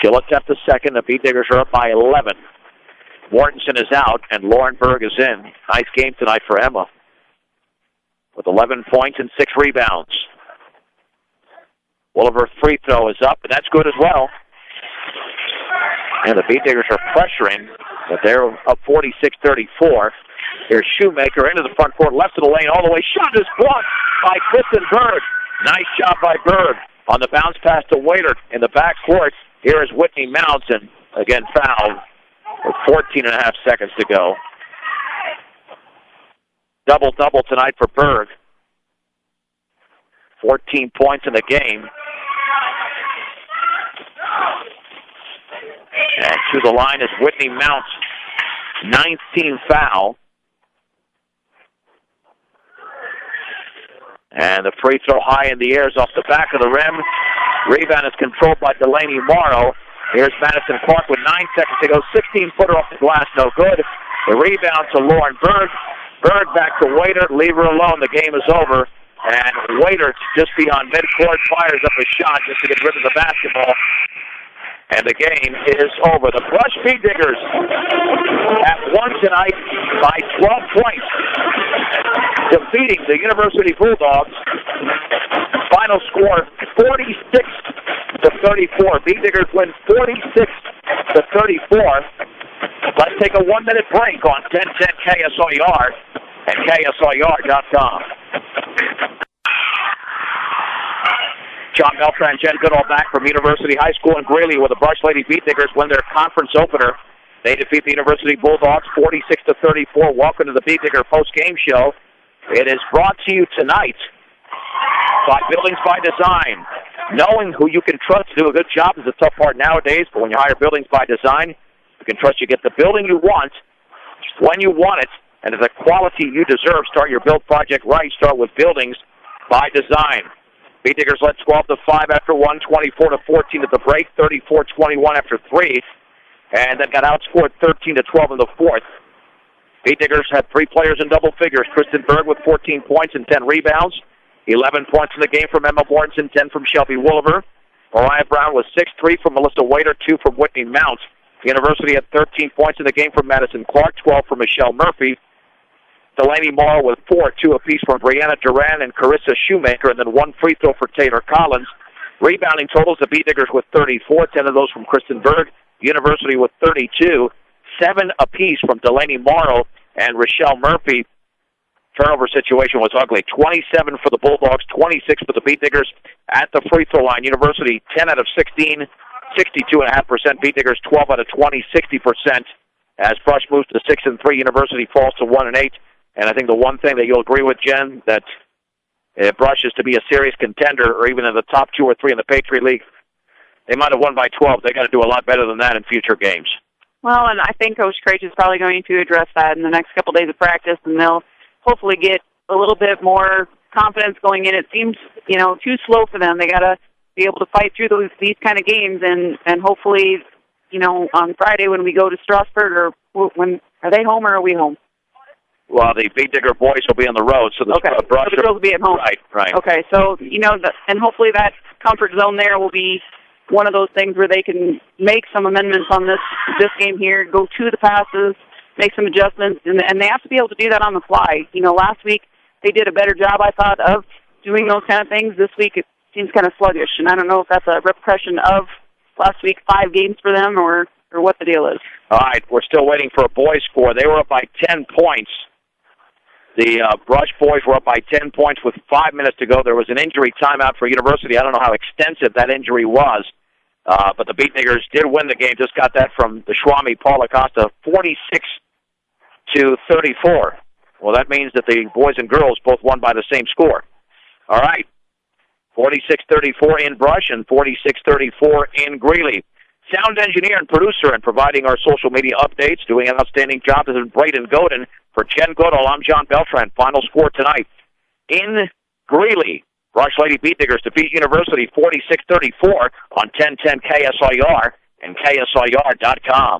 Gillette the second. The Beatnikkers are up by 11. Mortensen is out, and Lauren Berg is in. Nice game tonight for Emma with 11 points and 6 rebounds. Wolliver's free throw is up, and that's good as well. And the Beatnikkers are pressuring, but they're up 46-34. Here's Shoemaker into the front court, left of the lane, all the way. Shot is blocked by Kristen Berg. Nice job by Berg on the bounce pass to Waiter in the backcourt. Here is Whitney Mounts, and again fouled with 14.5 seconds to go. Double-double tonight for Berg. 14 points in the game. And to the line is Whitney Mounts. 9th team foul. And the free throw high in the air is off the back of the rim. Rebound is controlled by Delaney Morrow. Here's Madison Clark with 9 seconds to go. 16-footer off the glass, no good. The rebound to Lauren Berg. Berg back to Waiter. Leave her alone. The game is over. And Waiter, just beyond midcourt, fires up a shot just to get rid of the basketball. And the game is over. The Brush Beatnikkers have won tonight by 12 points, defeating the University Bulldogs. Final score, 46-34. Beatnikkers win 46-34. Let's take a 1-minute break on 1010 KSOR and KSOR.com. John Beltran, Jen Goodall back from University High School in Greeley, where the Brush Lady Beatnikkers win their conference opener. They defeat the University Bulldogs 46-34. Welcome to the Beatnikker post-game show. It is brought to you tonight by Buildings by Design. Knowing who you can trust to do a good job is a tough part nowadays, but when you hire Buildings by Design, you can trust you get the building you want, when you want it, and at the quality you deserve. Start your build project right. Start with Buildings by Design. Beatnikkers led 12-5 after 1, 24-14 at the break, 34-21 after 3, and then got outscored 13-12 in the fourth. Beatnikkers had 3 players in double figures. Kristen Berg with 14 points and 10 rebounds. 11 points in the game from Emma Mortensen, 10 from Shelby Wooliver. Mariah Brown was 6-3 from Melissa Waiter, 2 from Whitney Mounts. The University had 13 points in the game from Madison Clark, 12 from Michelle Murphy. Delaney Morrow with 4, 2 apiece from Brianna Duran and Carissa Shoemaker, and then 1 free throw for Taylor Collins. Rebounding totals, the Beat Diggers with 34, 10 of those from Kristen Berg. The University with 32, 7 apiece from Delaney Morrow and Rochelle Murphy. Turnover situation was ugly. 27 for the Bulldogs, 26 for the Beat Diggers at the free throw line. University 10 out of 16, 62.5%. Beat Diggers 12 out of 20, 60%. As Brush moves to 6-3, University falls to 1-8. And I think the one thing that you'll agree with, Jen, that if Brush is to be a serious contender or even in the top 2 or 3 in the Patriot League, they might have won by 12. They got to do a lot better than that in future games. Well, and I think Coach Craig is probably going to address that in the next couple days of practice, and they'll hopefully get a little bit more confidence going in. It seems, too slow for them. They got to be able to fight through these kind of games, and hopefully, on Friday when we go to Strasburg, or when are they home or are we home? Well, the Beat Digger boys will be on the road, so the Brush so the girls will be at home. Right. Okay, so and hopefully that comfort zone there will be one of those things where they can make some amendments on this game here, go to the passes, make some adjustments, and they have to be able to do that on the fly. Last week they did a better job, I thought, of doing those kind of things. This week it seems kind of sluggish, and I don't know if that's a repercussion of last week 5 games for them or what the deal is. All right, we're still waiting for a boys' score. They were up by 10 points. The Brush boys were up by 10 points with 5 minutes to go. There was an injury timeout for University. I don't know how extensive that injury was, but the Beat Diggers did win the game. Just got that from the Schwami, Paul Acosta, 46-34. Well, that means that the boys and girls both won by the same score. All right, 46-34 in Brush and 46-34 in Greeley. Sound engineer and producer and providing our social media updates, doing an outstanding job, is Braden Godin. For Jen Goodall, I'm John Beltran. Final score tonight in Greeley. Brush Lady Beat Diggers defeat University 46-34 on 1010 KSIR and KSIR.com.